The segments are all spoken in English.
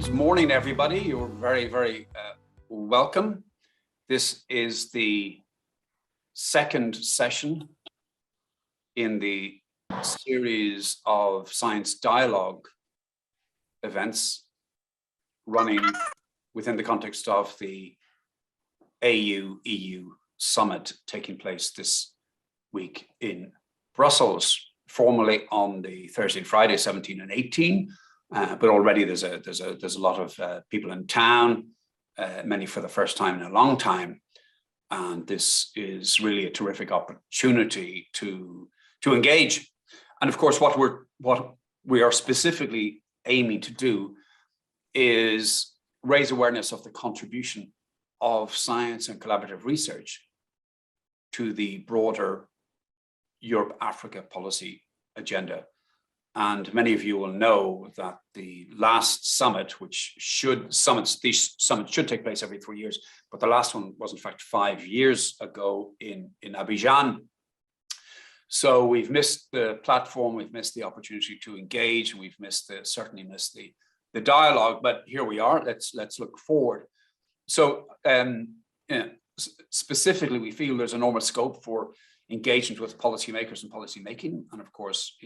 Good morning, everybody. You're very welcome. This is the second session in the series of science dialogue events running within the context of the AU-EU summit taking place this week in Brussels, formally on the Thursday and Friday, 17 and 18. But already there's a lot of people in town, many for the first time in a long time, and this is really a terrific opportunity to engage. And of course, what we are specifically aiming to do is raise awareness of the contribution of science and collaborative research to the broader Europe-Africa policy agenda. And many of you will know that the last summit, these summits should take place every 3 years, but the last one was in fact 5 years ago in Abidjan. So we've missed the platform, we've missed the opportunity to engage, and we've certainly missed the dialogue, but here we are. Let's look forward. So specifically, we feel there's enormous scope for engagement with policymakers and policy making, and of course,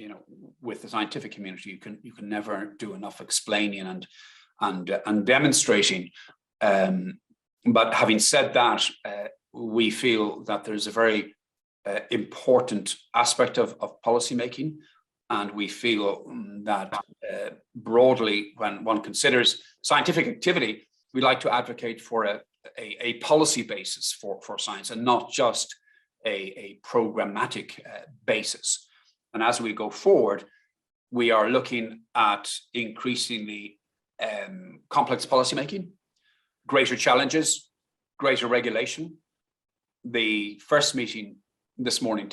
with the scientific community, you can never do enough explaining and demonstrating. But having said that, we feel that there's a very important aspect of policy making, and we feel that broadly, when one considers scientific activity, we like to advocate for a policy basis for science, and not just a programmatic basis. And as we go forward, we are looking at increasingly complex policymaking, greater challenges, greater regulation. The first meeting this morning.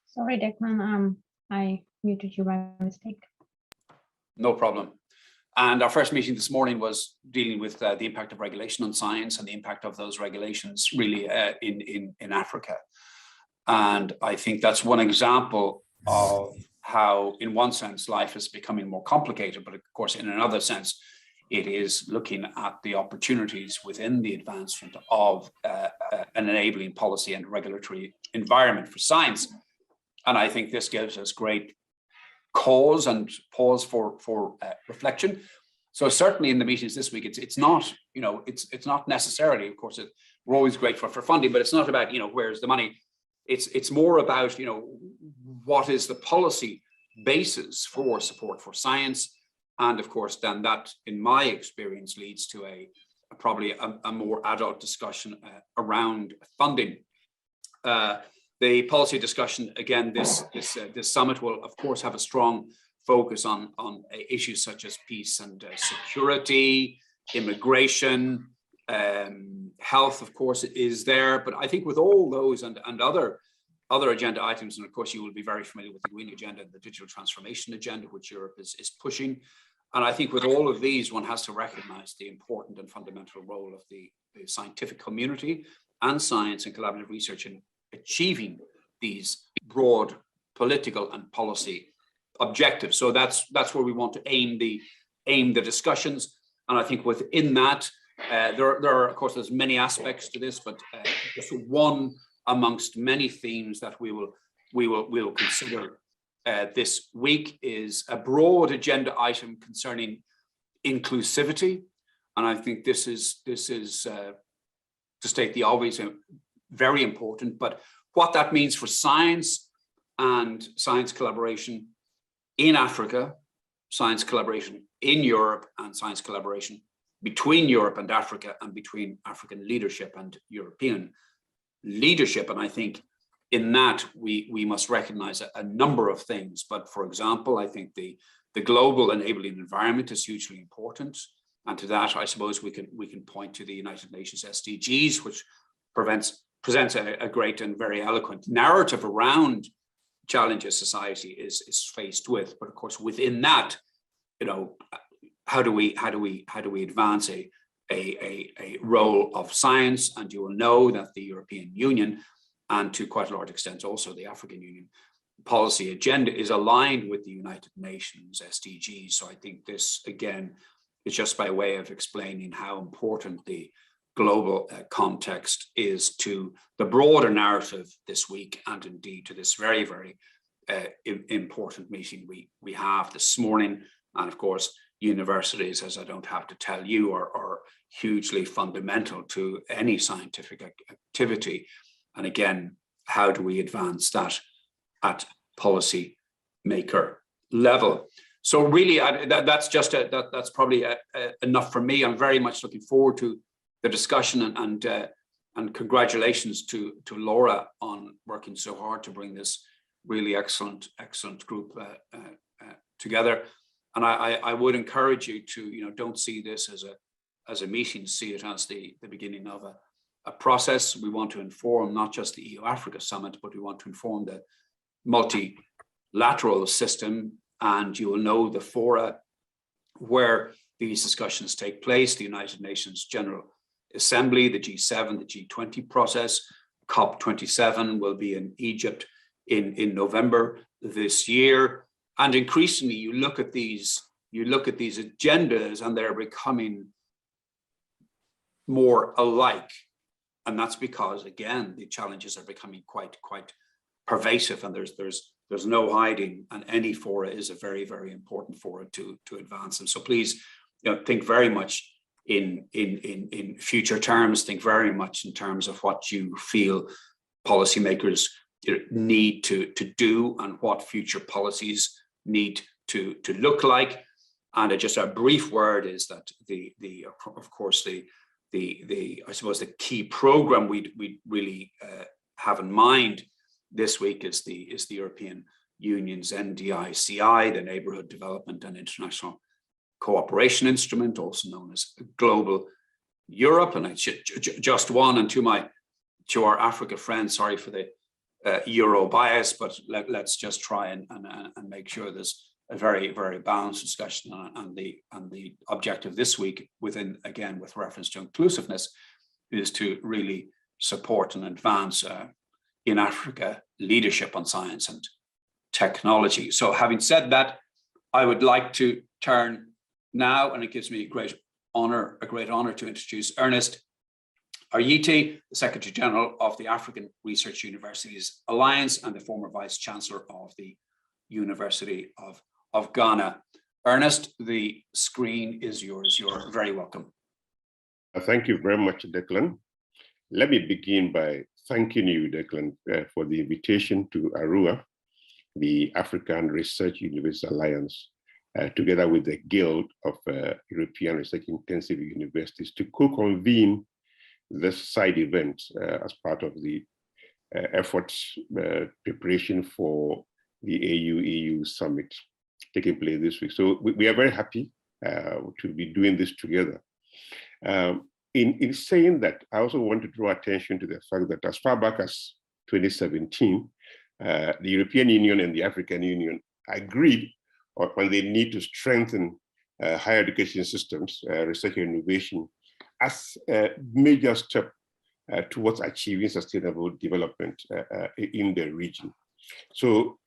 Sorry, Declan, I muted you by mistake. No problem. And our first meeting this morning was dealing with the impact of regulation on science and the impact of those regulations really in Africa. And I think that's one example of how, in one sense, life is becoming more complicated, but of course, in another sense, it is looking at the opportunities within the advancement of an enabling policy and regulatory environment for science. And I think this gives us great cause and pause for reflection. So certainly in the meetings this week, it's not necessarily, of course, we're always grateful for funding, but it's not about where's the money. It's more about what is the policy basis for support for science, and of course then that, in my experience, leads to probably a more adult discussion around funding. The policy discussion, again, this summit will, of course, have a strong focus on issues such as peace and security, immigration, health, of course, is there. But I think with all those and other agenda items, and of course, you will be very familiar with the green agenda and the digital transformation agenda, which Europe is pushing. And I think with all of these, one has to recognize the important and fundamental role of the scientific community and science and collaborative research in achieving these broad political and policy objectives. So that's where we want to aim the discussions. And I think within that, there are, of course, there's many aspects to this, but just one amongst many themes that we will consider this week is a broad agenda item concerning inclusivity. And I think this is to state the obvious, very important, but what that means for science and science collaboration in Africa, science collaboration in Europe, and science collaboration between Europe and Africa, and between African leadership and European leadership. And I think in that we must recognize a number of things. But for example, I think the global enabling environment is hugely important. And to that, I suppose we can point to the United Nations SDGs, which presents a great and very eloquent narrative around challenges society is faced with. But of course, within that, how do we advance a role of science? And you will know that the European Union, and to quite a large extent also the African Union, policy agenda is aligned with the United Nations SDGs. So I think this, again, is just by way of explaining how important the global context is to the broader narrative this week, and indeed to this very, very important meeting we have this morning. And of course, universities, as I don't have to tell you, are hugely fundamental to any scientific activity. And again, how do we advance that at policy maker level? So really, that's probably enough for me. I'm very much looking forward to the discussion, and congratulations to Laura on working so hard to bring this really excellent group together. And I would encourage you to, don't see this as a meeting, see it as the beginning of a process. We want to inform not just the EU-Africa Summit, but we want to inform the multilateral system. And you will know the fora where these discussions take place: the United Nations General Assembly, the G7, the G20 process. COP27 will be in Egypt in November this year. And increasingly, you look at these agendas, and they're becoming more alike. And that's because, again, the challenges are becoming quite pervasive, and there's no hiding, and any fora is a very, very important fora to advance them. So please, think very much in future terms, think very much in terms of what you feel policymakers need to do, and what future policies need to look like. And just a brief word is that of course the I suppose the key program we really have in mind this week is the European Union's NDICI, the Neighbourhood Development and International Cooperation Instrument, also known as Global Europe. And I just one, and to our Africa friends, sorry for the Euro bias, but let's just try and make sure there's a very, very balanced discussion. And the objective this week, with reference to inclusiveness, is to really support and advance in Africa leadership on science and technology. So having said that, I would like to turn now, and it gives me a great honor to introduce Ernest Ayiti, the Secretary General of the African Research Universities Alliance and the former Vice Chancellor of the University of Ghana. Ernest, the screen is yours. You're very welcome. Thank you very much, Declan. Let me begin by thanking you, Declan, for the invitation to ARUA, the African Research Universities Alliance, together with the Guild of European Research Intensive Universities, to co-convene this side event as part of the efforts preparation for the AU-EU Summit taking place this week. So we are very happy to be doing this together. In saying that, I also want to draw attention to the fact that as far back as 2017, the European Union and the African Union agreed on the need to strengthen higher education systems, research and innovation, as a major step towards achieving sustainable development in the region. So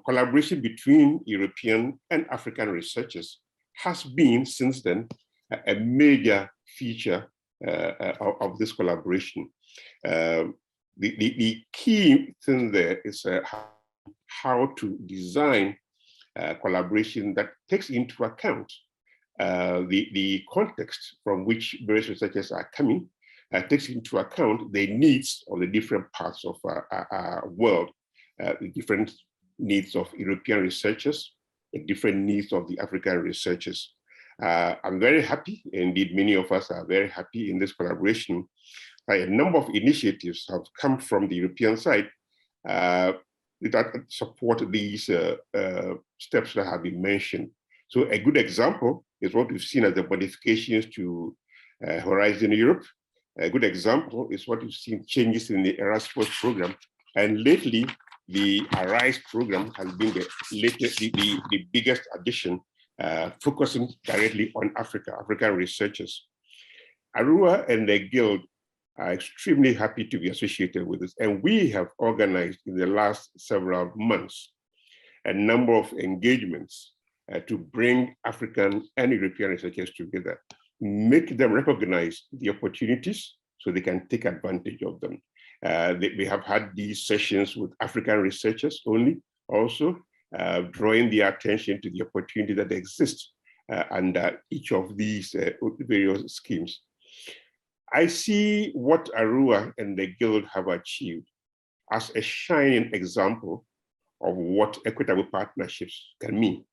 collaboration between European and African researchers has been, since then, a major feature of this collaboration. The key thing there is how to design collaboration that takes into account the context from which various researchers are coming, takes into account the needs of the different parts of our world, the different needs of European researchers, the different needs of the African researchers. I'm very happy, indeed many of us are very happy in this collaboration. A number of initiatives have come from the European side that support these steps that have been mentioned. So a good example is what we've seen as the modifications to Horizon Europe. A good example is what we've seen changes in the Erasmus program. And lately, the ARISE program has been the biggest addition, focusing directly on African researchers. ARUA and the Guild are extremely happy to be associated with this. And we have organized in the last several months a number of engagements to bring African and European researchers together, make them recognize the opportunities so they can take advantage of them. We have had these sessions with African researchers only, also drawing their attention to the opportunity that exists under each of these various schemes. I see what ARUA and the Guild have achieved as a shining example of what equitable partnerships can mean.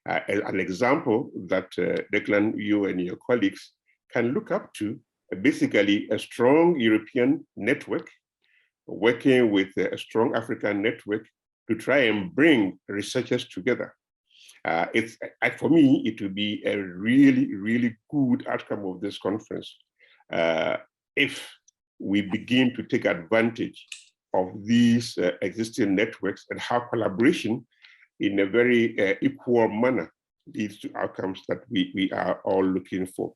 An example that Declan, you and your colleagues can look up to, basically a strong European network working with a strong African network to try and bring researchers together. For me, it would be a really, really good outcome of this conference if we begin to take advantage of these existing networks and have collaboration in a very equal manner leads to outcomes that we are all looking for.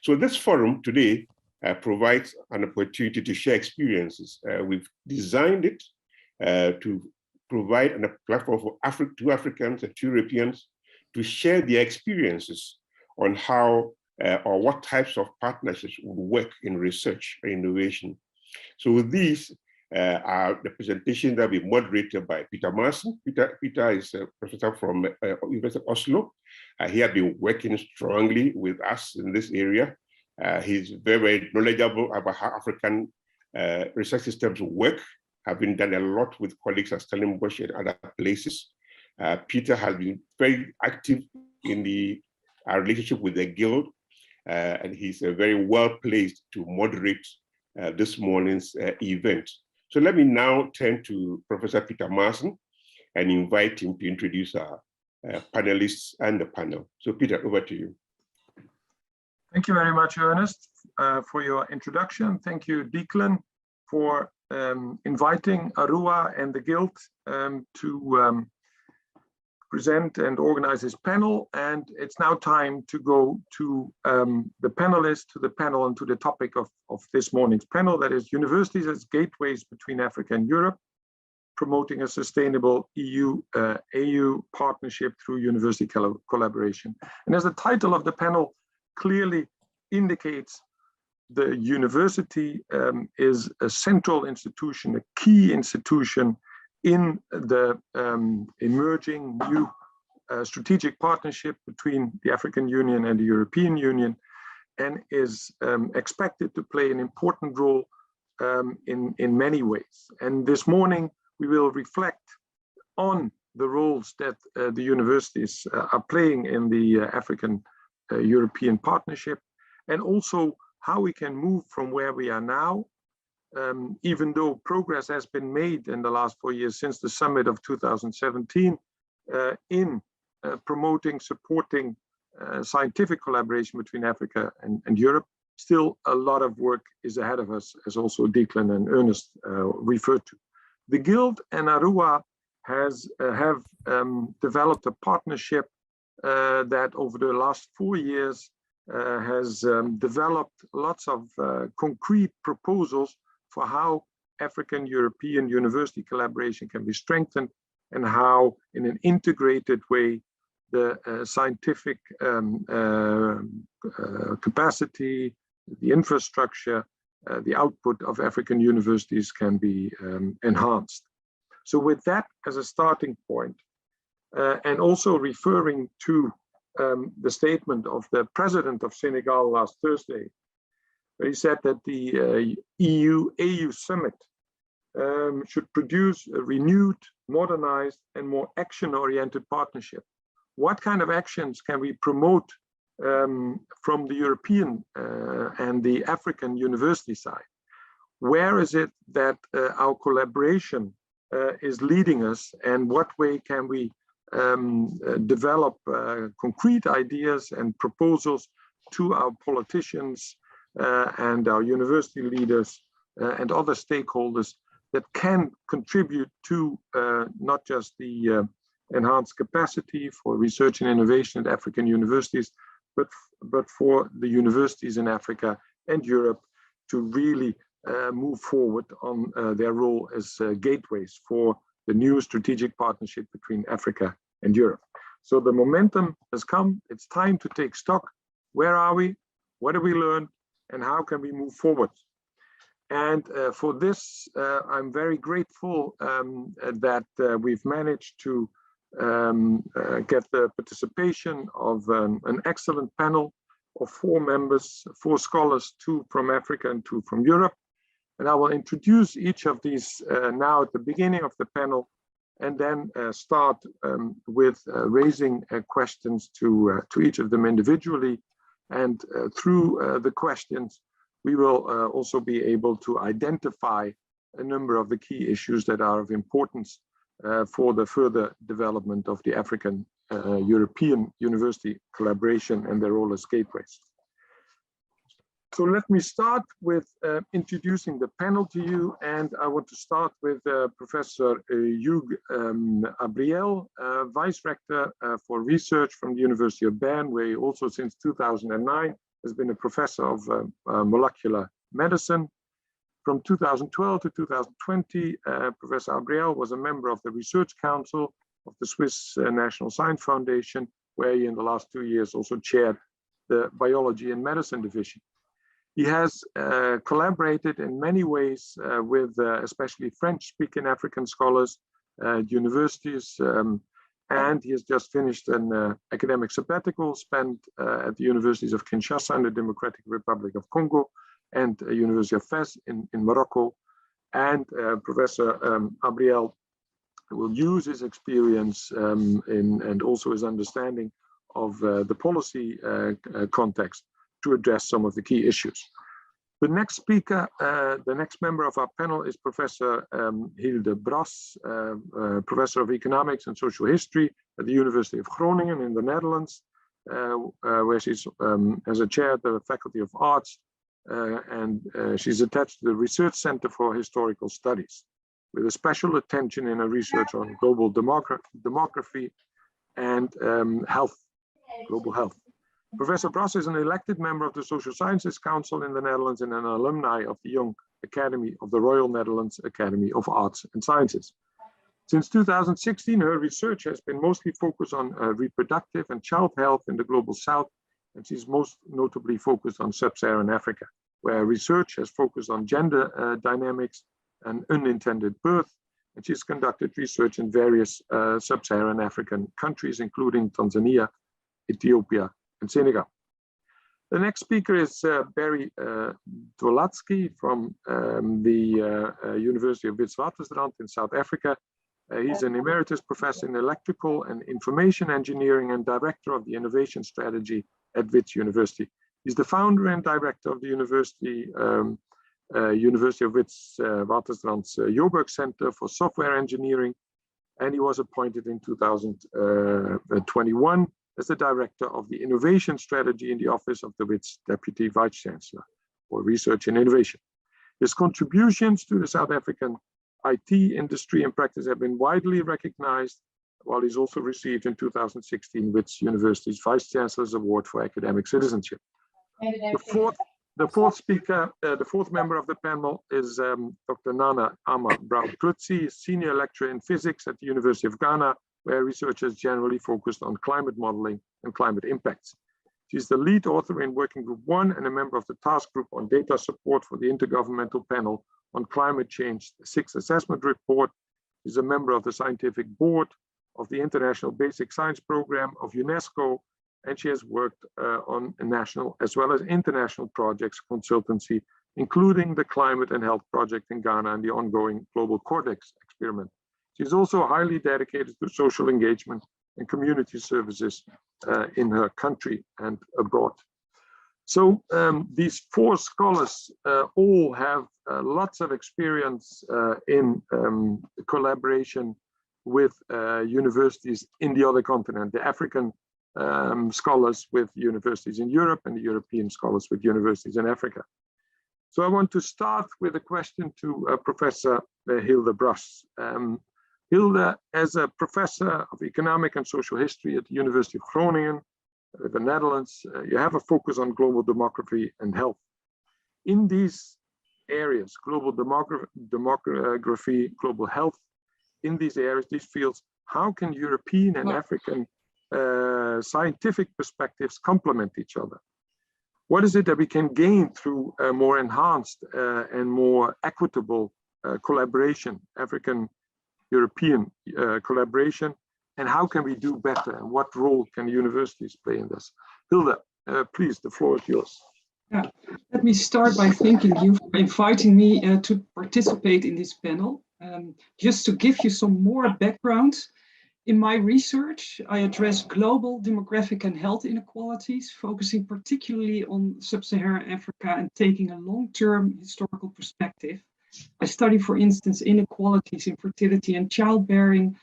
So this forum today provides an opportunity to share experiences. We've designed it to provide a platform for two Africans and two Europeans to share their experiences on how or what types of partnerships would work in research or innovation. So these are the presentation that will be moderated by Peter Marson. Peter is a professor from University of Oslo. He has been working strongly with us in this area. He's very, very knowledgeable about how African research systems work, having done a lot with colleagues at Stellenbosch and other places. Peter has been very active in our relationship with the Guild, and he's very well placed to moderate this morning's event. So let me now turn to Professor Peter Marson and invite him to introduce our panelists and the panel. So Peter, over to you. Thank you very much, Ernest, for your introduction. Thank you, Declan, for inviting ARUA and the Guild to present and organize this panel. And it's now time to go to the panelists, to the panel, and to the topic of this morning's panel, that is universities as gateways between Africa and Europe, promoting a sustainable EU-AU partnership through university collaboration. And as the title of the panel clearly indicates, the university is a central institution, a key institution in the emerging new strategic partnership between the African Union and the European Union, and is expected to play an important role in many ways. And this morning, we will reflect on the roles that the universities are playing in the African European partnership, and also how we can move from where we are now, even though progress has been made in the last 4 years since the summit of 2017 in promoting, supporting scientific collaboration between Africa and Europe. Still a lot of work is ahead of us, as also Declan and Ernest referred to. The Guild and ARUA have developed a partnership that over the last 4 years has developed lots of concrete proposals for how African-European university collaboration can be strengthened, and how, in an integrated way, the scientific capacity, the infrastructure, the output of African universities can be enhanced. So with that as a starting point, and also referring to the statement of the president of Senegal last Thursday, where he said that the EU-AU summit should produce a renewed, modernized, and more action-oriented partnership. What kind of actions can we promote from the European and the African university side? Where is it that our collaboration is leading us, and what way can we develop concrete ideas and proposals to our politicians and our university leaders and other stakeholders that can contribute to not just the enhanced capacity for research and innovation at African universities, but for the universities in Africa and Europe to really move forward on their role as gateways for the new strategic partnership between Africa and Europe. So the momentum has come. It's time to take stock. Where are we? What have we learned? And how can we move forward? And for this, I'm very grateful that we've managed to get the participation of an excellent panel of 4 members, 4 scholars, 2 from Africa and 2 from Europe. And I will introduce each of these now at the beginning of the panel, and then start with raising questions to each of them individually. And through the questions, we will also be able to identify a number of the key issues that are of importance for the further development of the African European university collaboration and their role as gateways. So let me start with introducing the panel to you, and I want to start with Professor Hugh Abriel, Vice Rector for Research from the University of Bern, where he also since 2009 has been a professor of molecular medicine. From 2012 to 2020, Professor Abriel was a member of the Research Council of the Swiss National Science Foundation, where he in the last 2 years also chaired the Biology and Medicine Division. He has collaborated in many ways with especially French-speaking African scholars, universities, and he has just finished an academic sabbatical spent at the universities of Kinshasa and the Democratic Republic of Congo and University of Fez in Morocco. And Professor Abriel will use his experience and also his understanding of the policy context to address some of the key issues. The next speaker, the next member of our panel is Professor Hilda Bras, Professor of Economics and Social History at the University of Groningen in the Netherlands, where she's as a chair of the Faculty of Arts, and she's attached to the Research Center for Historical Studies, with a special attention in her research on global demography and health, global health. Professor Bras is an elected member of the Social Sciences Council in the Netherlands and an alumni of the Young Academy of the Royal Netherlands Academy of Arts and Sciences. Since 2016, her research has been mostly focused on reproductive and child health in the Global South, and she's most notably focused on sub-Saharan Africa, where research has focused on gender dynamics and unintended birth, and she's conducted research in various sub-Saharan African countries, including Tanzania, Ethiopia, and Senegal. The next speaker is Barry Dwalatsky from the University of Witwatersrand in South Africa. He's an emeritus professor in electrical and information engineering and director of the innovation strategy at Wits University. He's the founder and director of the University of Witwatersrand's Joburg Center for Software Engineering, and he was appointed in 2021 as the director of the innovation strategy in the office of the Wits Deputy Vice Chancellor for Research and Innovation. His contributions to the South African IT industry and practice have been widely recognized, while he's also received in 2016 Wits University's Vice Chancellor's Award for Academic Citizenship. The fourth speaker, the fourth member of the panel is Dr. Nana Ama Brown-Klutzy, senior lecturer in physics at the University of Ghana, where research is generally focused on climate modeling and climate impacts. She's the lead author in Working Group 1 and a member of the task group on data support for the Intergovernmental Panel on Climate Change 6th Assessment Report. She's a member of the Scientific Board of the International Basic Science Program of UNESCO, and she has worked on national as well as international projects consultancy, including the Climate and Health Project in Ghana and the ongoing Global Cortex experiment. She's also highly dedicated to social engagement and community services in her country and abroad. So these 4 scholars all have lots of experience in collaboration with universities in the other continent, the African scholars with universities in Europe and the European scholars with universities in Africa. So I want to start with a question to Professor Hilda Bras. Hilda, as a professor of economic and social history at the University of Groningen, the Netherlands, you have a focus on global demography and health. In these areas, global demography, global health, in these areas, these fields, how can European and African scientific perspectives complement each other? What is it that we can gain through a more enhanced and more equitable collaboration, African-European collaboration, and how can we do better? And what role can universities play in this? Hilda, please, the floor is yours. Yeah, let me start by thanking you for inviting me to participate in this panel. Just to give you some more background, in my research, I address global demographic and health inequalities, focusing particularly on sub-Saharan Africa and taking a long-term historical perspective. I study, for instance, inequalities in fertility and childbearing,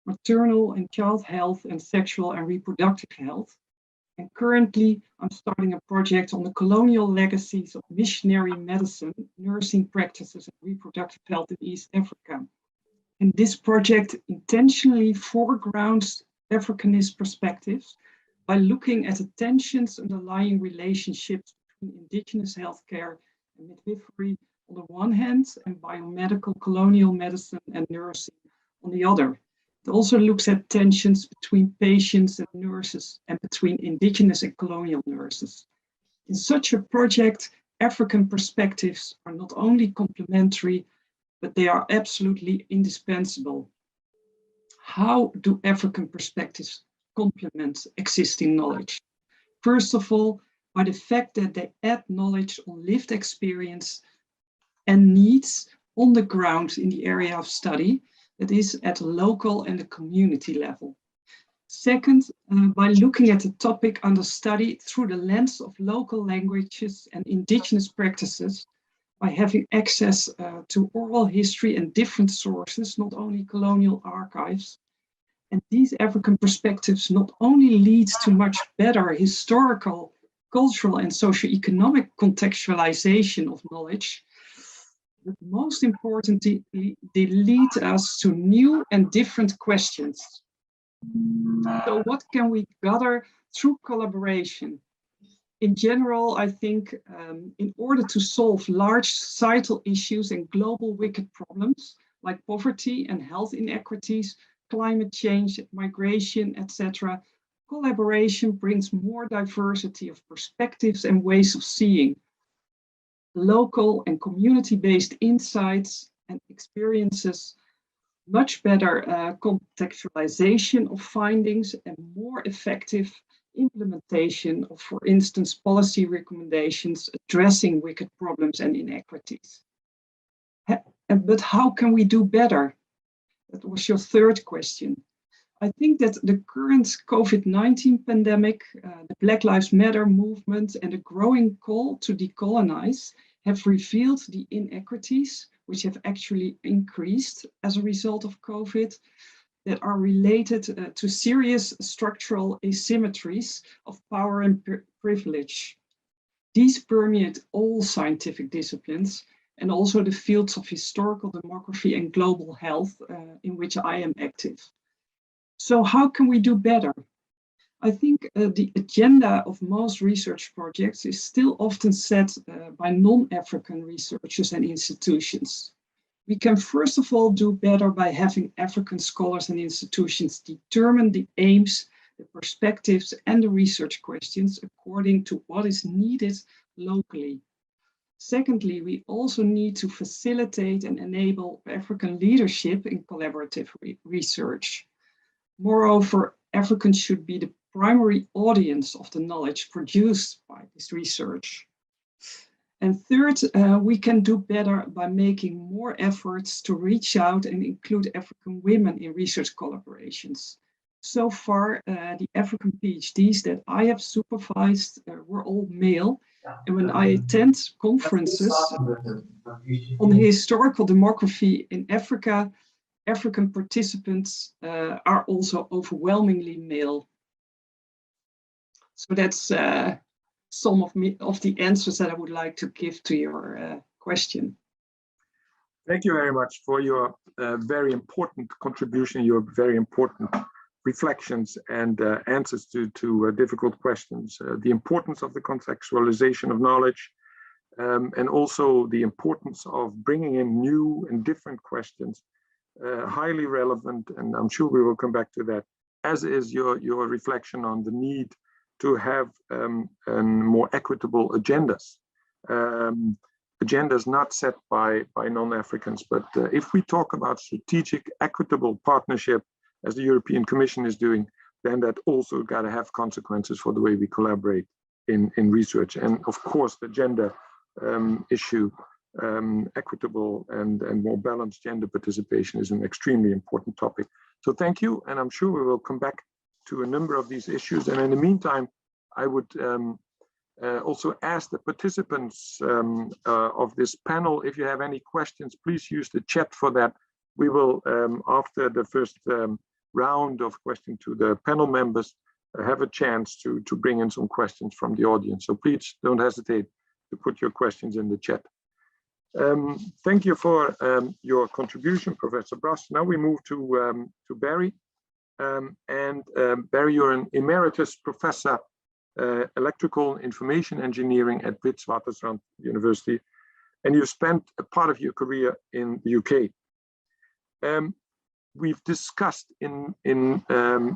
maternal and child health, and sexual and reproductive health. And currently, I'm starting a project on the colonial legacies of missionary medicine, nursing practices, and reproductive health in East Africa. And this project intentionally foregrounds Africanist perspectives by looking at the tensions underlying relationships between indigenous healthcare and midwifery on the one hand, and biomedical colonial medicine and nursing on the other. It also looks at tensions between patients and nurses and between indigenous and colonial nurses. In such a project, African perspectives are not only complementary, but they are absolutely indispensable. How do African perspectives complement existing knowledge? First of all, by the fact that they add knowledge on lived experience and needs on the ground in the area of study, that is at the local and the community level. Second, by looking at the topic under study through the lens of local languages and indigenous practices, by having access to oral history and different sources, not only colonial archives. And these African perspectives not only lead to much better historical, cultural, and socioeconomic contextualization of knowledge, but most importantly, they lead us to new and different questions. So what can we gather through collaboration? In general, I think in order to solve large societal issues and global wicked problems like poverty and health inequities, climate change, migration, etc., collaboration brings more diversity of perspectives and ways of seeing. Local and community-based insights and experiences, much better contextualization of findings, and more effective implementation of, for instance, policy recommendations addressing wicked problems and inequities. But how can we do better? That was your third question. I think that the current COVID-19 pandemic, the Black Lives Matter movement, and the growing call to decolonize have revealed the inequities which have actually increased as a result of COVID, that are related to serious structural asymmetries of power and privilege. These permeate all scientific disciplines and also the fields of historical demography and global health in which I am active. So how can we do better? I think the agenda of most research projects is still often set by non-African researchers and institutions. We can first of all do better by having African scholars and institutions determine the aims, the perspectives, and the research questions according to what is needed locally. Secondly, we also need to facilitate and enable African leadership in collaborative research. Moreover, Africans should be the primary audience of the knowledge produced by this research. And third, we can do better by making more efforts to reach out and include African women in research collaborations. So far, the African PhDs that I have supervised were all male. And when I attend conferences on historical demography in Africa, African participants are also overwhelmingly male. So that's some of the answers that I would like to give to your question. Thank you very much for your very important contribution, your very important reflections and answers to difficult questions. The importance of the contextualization of knowledge, and also the importance of bringing in new and different questions highly relevant, and I'm sure we will come back to that, as is your reflection on the need to have more equitable agendas. Agendas not set by non-Africans, but if we talk about strategic, equitable partnership, as the European Commission is doing, then that also got to have consequences for the way we collaborate in research. And of course, the gender issue, equitable and more balanced gender participation is an extremely important topic. So thank you, and I'm sure we will come back to a number of these issues. And in the meantime, I would also ask the participants of this panel, if you have any questions, please use the chat for that. We will, after the first round of questions to the panel members, have a chance to bring in some questions from the audience. So please don't hesitate to put your questions in the chat. Thank you for your contribution, Professor Brass. Now we move to Barry. Barry, you're an emeritus professor, electrical and information engineering at Witwatersrand University, and you spent a part of your career in the UK. We've discussed in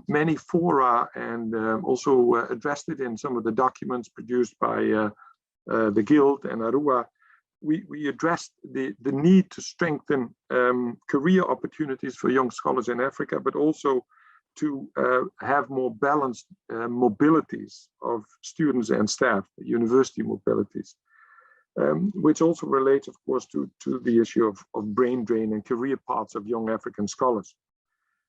many fora and also addressed it in some of the documents produced by the Guild and ARUA. We addressed the need to strengthen career opportunities for young scholars in Africa, but also to have more balanced mobilities of students and staff, university mobilities, which also relates, of course, to the issue of brain drain and career paths of young African scholars.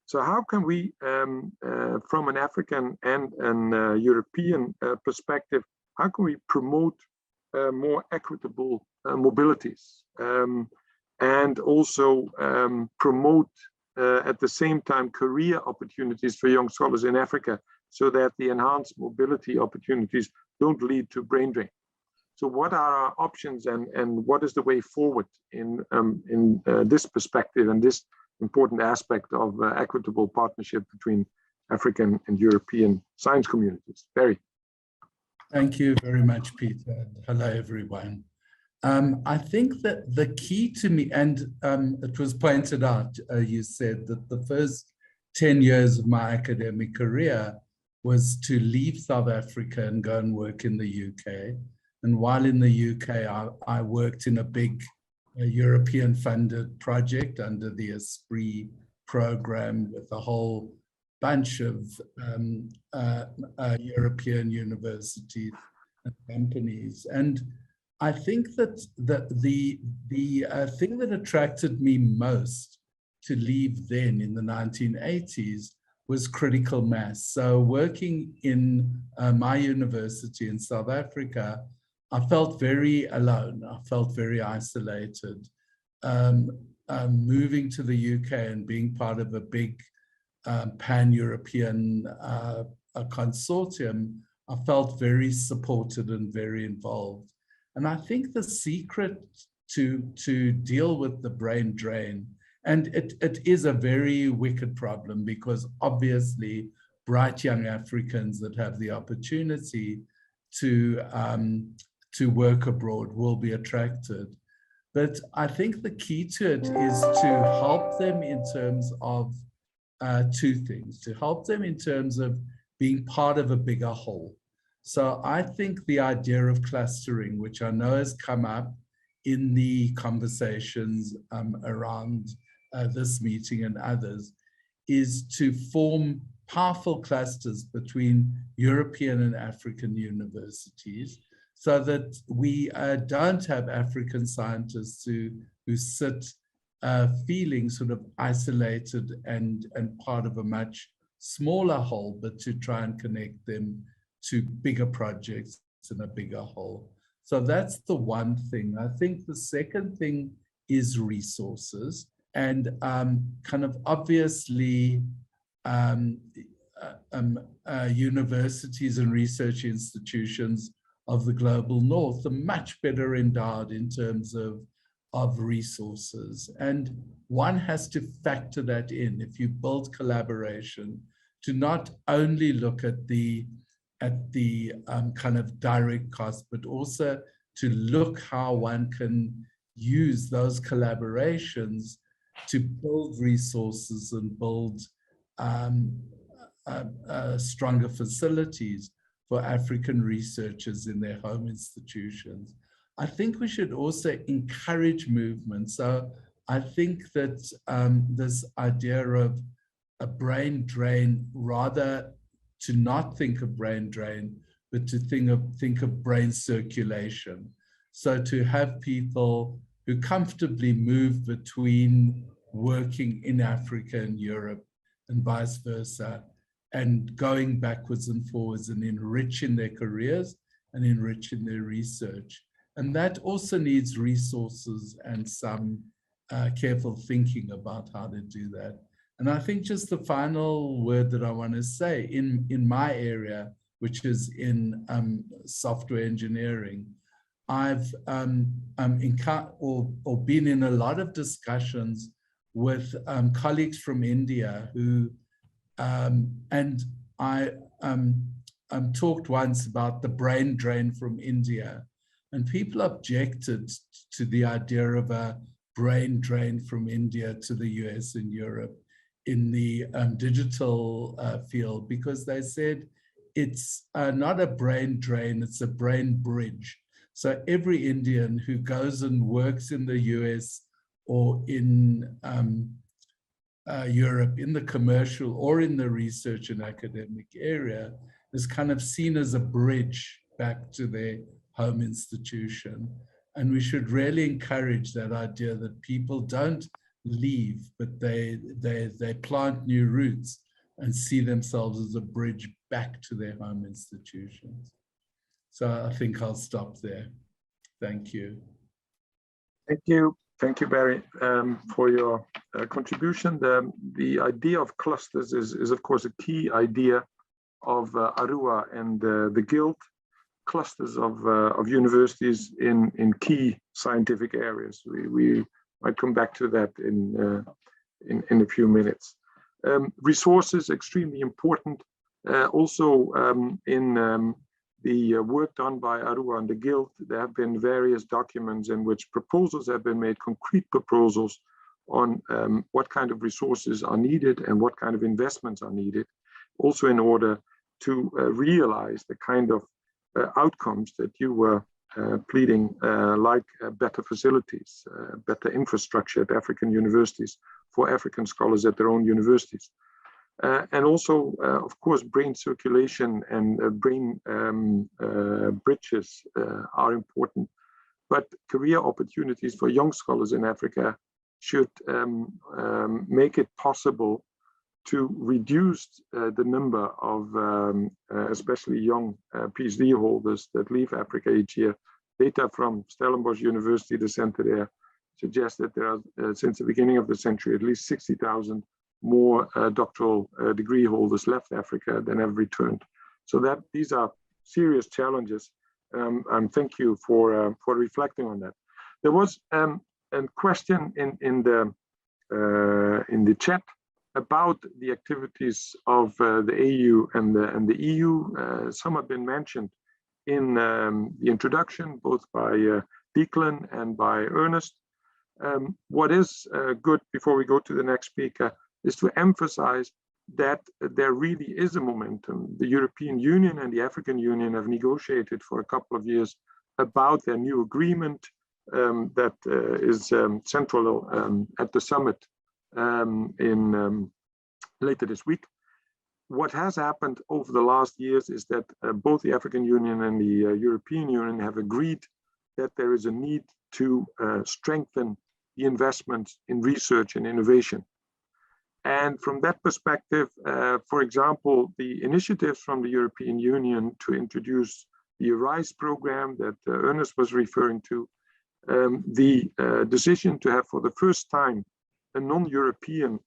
So how can we, from an African and an European perspective, how can we promote more equitable mobilities and also promote at the same time career opportunities for young scholars in Africa, so that the enhanced mobility opportunities don't lead to brain drain? So what are our options, and what is the way forward in this perspective and this important aspect of equitable partnership between African and European science communities? Barry. Thank you very much, Peter. Hello, everyone. I think that the key to me, and it was pointed out, you said that the first 10 years of my academic career was to leave South Africa and go and work in the UK. And while in the UK, I worked in a big European funded project under the Esprit program with a whole bunch of European universities and companies. And I think that the thing that attracted me most to leave then in the 1980s was critical mass. So working in my university in South Africa, I felt very alone. I felt very isolated. Moving to the UK and being part of a big pan-European consortium, I felt very supported and very involved. And I think the secret to deal with the brain drain, and it is a very wicked problem, because obviously bright young Africans that have the opportunity to work abroad will be attracted. But I think the key to it is to help them in terms of two things, to help them in terms of being part of a bigger whole. So I think the idea of clustering, which I know has come up in the conversations around this meeting and others, is to form powerful clusters between European and African universities, so that we don't have African scientists who sit feeling sort of isolated and part of a much smaller whole, but to try and connect them to bigger projects in a bigger whole. So that's the one thing. I think the second thing is resources, and kind of obviously universities and research institutions of the global north are much better endowed in terms of resources. And one has to factor that in if you build collaboration, to not only look at the kind of direct cost, but also to look how one can use those collaborations to build resources and build stronger facilities for African researchers in their home institutions. I think we should also encourage movement. So I think that this idea of a brain drain, rather to not think of brain drain, but to think of brain circulation. So to have people who comfortably move between working in Africa and Europe and vice versa, and going backwards and forwards and enriching their careers and enriching their research. And that also needs resources and some careful thinking about how to do that. And I think just the final word that I want to say, in my area, which is in software engineering, I've been in a lot of discussions with colleagues from India who, and I talked once about the brain drain from India, and people objected to the idea of a brain drain from India to the US and Europe in the digital field, because they said it's not a brain drain, it's a brain bridge. So every Indian who goes and works in the US or in Europe, in the commercial or in the research and academic area, is kind of seen as a bridge back to their home institution. And we should really encourage that idea that people don't leave, but they plant new roots and see themselves as a bridge back to their home institutions. So I think I'll stop there. Thank you. Thank you. Thank you, Barry, for your contribution. The idea of clusters is of course, a key idea of ARUA and the Guild. Clusters of universities in key scientific areas. We might come back to that in a few minutes. Resources, extremely important. Also in the work done by ARUA and the Guild, there have been various documents in which proposals have been made, concrete proposals on what kind of resources are needed and what kind of investments are needed, also in order to realize the kind of outcomes that you were pleading, like better facilities, better infrastructure at African universities for African scholars at their own universities. And also, of course, brain circulation and brain bridges are important. But career opportunities for young scholars in Africa should make it possible to reduce the number of especially young PhD holders that leave Africa each year. Data from Stellenbosch University, the center there, suggests that there are, since the beginning of the century, at least 60,000 more doctoral degree holders left Africa than have returned. So that these are serious challenges, and thank you for reflecting on that. There was a question in the chat about the activities of the AU and the EU. Some have been mentioned in the introduction, both by Declan and by Ernest. What is good, before we go to the next speaker, is to emphasize that there really is a momentum. The European Union and the African Union have negotiated for a couple of years about their new agreement that is central at the summit later this week. What has happened over the last years is that both the African Union and the European Union have agreed that there is a need to strengthen the investments in research and innovation. And from that perspective, for example, the initiatives from the European Union to introduce the RISE program that Ernest was referring to, the decision to have for the first time a non-European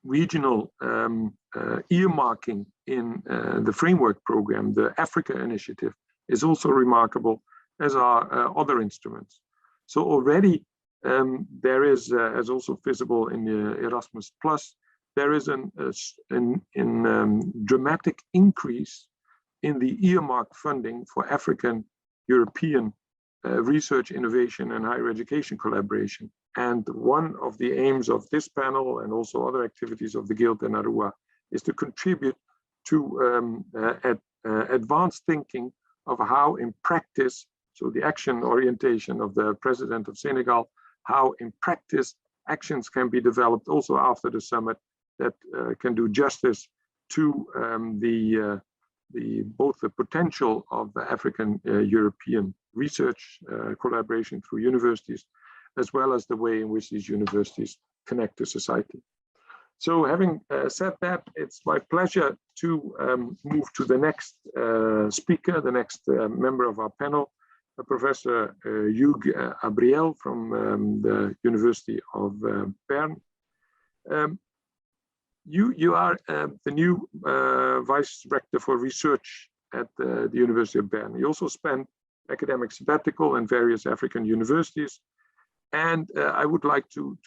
regional earmarking in the framework program, the Africa initiative, is also remarkable, as are other instruments. So already there is, as also visible in the Erasmus Plus, there is a dramatic increase in the earmark funding for African European research, innovation, and higher education collaboration. And one of the aims of this panel and also other activities of the Guild and ARUA is to contribute to advanced thinking of how in practice, so the action orientation of the President of Senegal, how in practice actions can be developed also after the summit that can do justice to both the potential of the African European research collaboration through universities, as well as the way in which these universities connect to society. So having said that, it's my pleasure to move to the next speaker, the next member of our panel, Professor Hugh Abriel from the University of Bern. You are the new Vice Rector for Research at the University of Bern. You also spent academic sabbatical in various African universities. And I would like to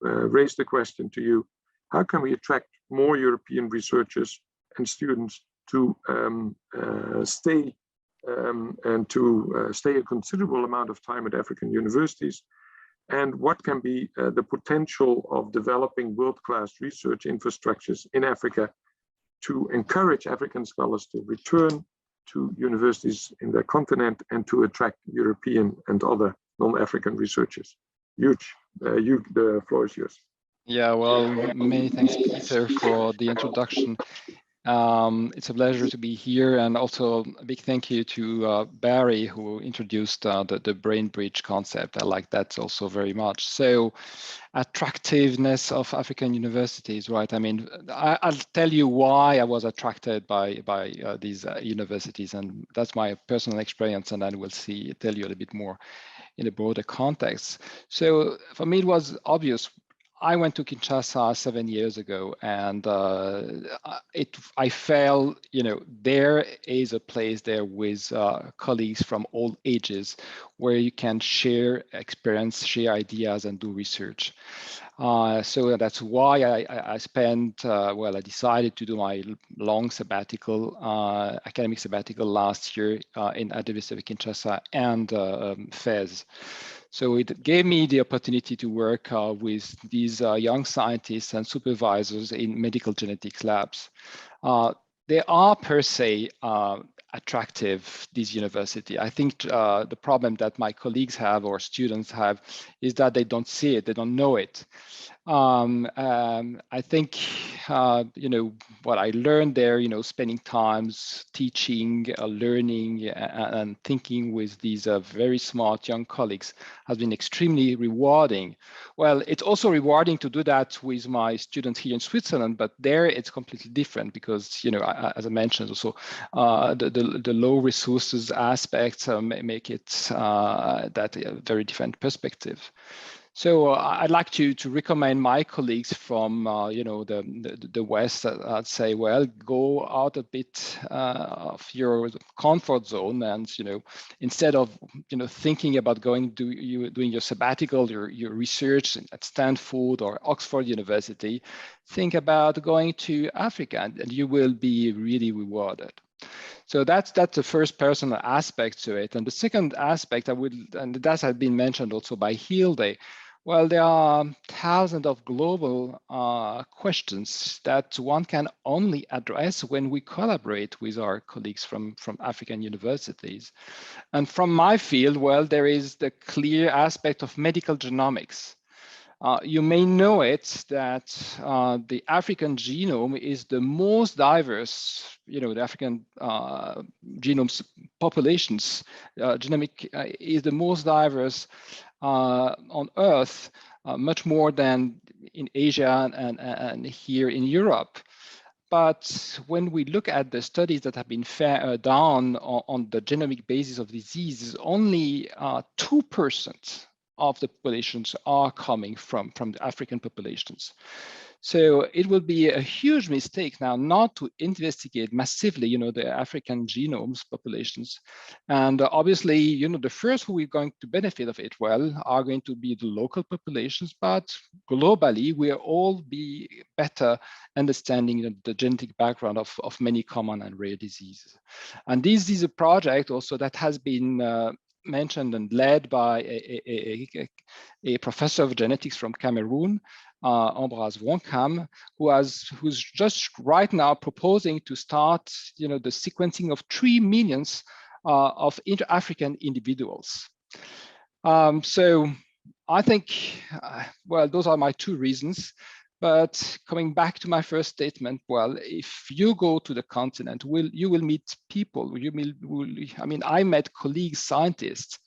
raise the question to you: how can we attract more European researchers and students to stay a considerable amount of time at African universities? And what can be the potential of developing world-class research infrastructures in Africa to encourage African scholars to return to universities in their continent and to attract European and other non-African researchers? Hugh, the floor is yours. Yeah, well, many thanks, Peter, for the introduction. It's a pleasure to be here, and also a big thank you to Barry, who introduced the brain bridge concept. I like that also very much. So, attractiveness of African universities, right? I mean, I'll tell you why I was attracted by these universities, and that's my personal experience, and then we'll tell you a little bit more in a broader context. So for me, it was obvious. I went to Kinshasa 7 years ago, and I felt, there is a place there with colleagues from all ages where you can share experience, share ideas, and do research. So that's why I spent, I decided to do my long sabbatical, academic sabbatical last year at the University of Kinshasa and Fez. So it gave me the opportunity to work with these young scientists and supervisors in medical genetics labs. They are per se attractive, this university. I think the problem that my colleagues have or students have is that they don't see it, they don't know it. I think, what I learned there, spending times teaching, learning, and thinking with these very smart young colleagues has been extremely rewarding. Well, it's also rewarding to do that with my students here in Switzerland, but there it's completely different because, as I mentioned, also the low resources aspects make it that a very different perspective. So I'd like to recommend my colleagues from the West. I'd say, well, go out a bit of your comfort zone, and instead of thinking about doing your sabbatical, your research at Stanford or Oxford University, think about going to Africa, and you will be really rewarded. So that's the first personal aspect to it. And the second aspect and that has been mentioned also by Hilda. Well, there are thousands of global questions that one can only address when we collaborate with our colleagues from African universities. And from my field, well, there is the clear aspect of medical genomics. You may know it that the African genome is the most diverse, the African genome populations, genomic is the most diverse on Earth, much more than in Asia and here in Europe. But when we look at the studies that have been done on the genomic basis of diseases, only 2% of the populations are coming from the African populations. So it will be a huge mistake now not to investigate massively, the African genomes populations. And obviously, the first who are going to benefit of it, well, are going to be the local populations, but globally, we'll all be better understanding the genetic background of many common and rare diseases. And this is a project also that has been mentioned and led by a professor of genetics from Cameroon, Ambroise Wonkam, who's just right now proposing to start, the sequencing of 3 million of inter-African individuals. So I think, well, those are my 2 reasons. But coming back to my first statement, well, if you go to the continent, you will meet people. I met colleagues, scientists,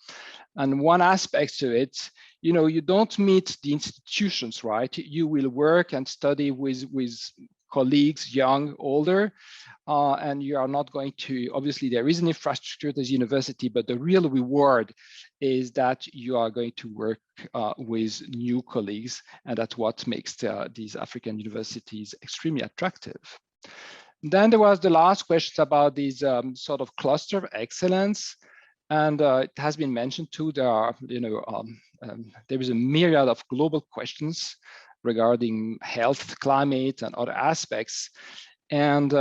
and one aspect to it, you don't meet the institutions, right? You will work and study with colleagues, young, older, and you are not going to, obviously there is an infrastructure, there's university, but the real reward is that you are going to work with new colleagues, and that's what makes these African universities extremely attractive. Then there was the last question about these sort of cluster of excellence. And it has been mentioned too, there is a myriad of global questions regarding health, climate, and other aspects. And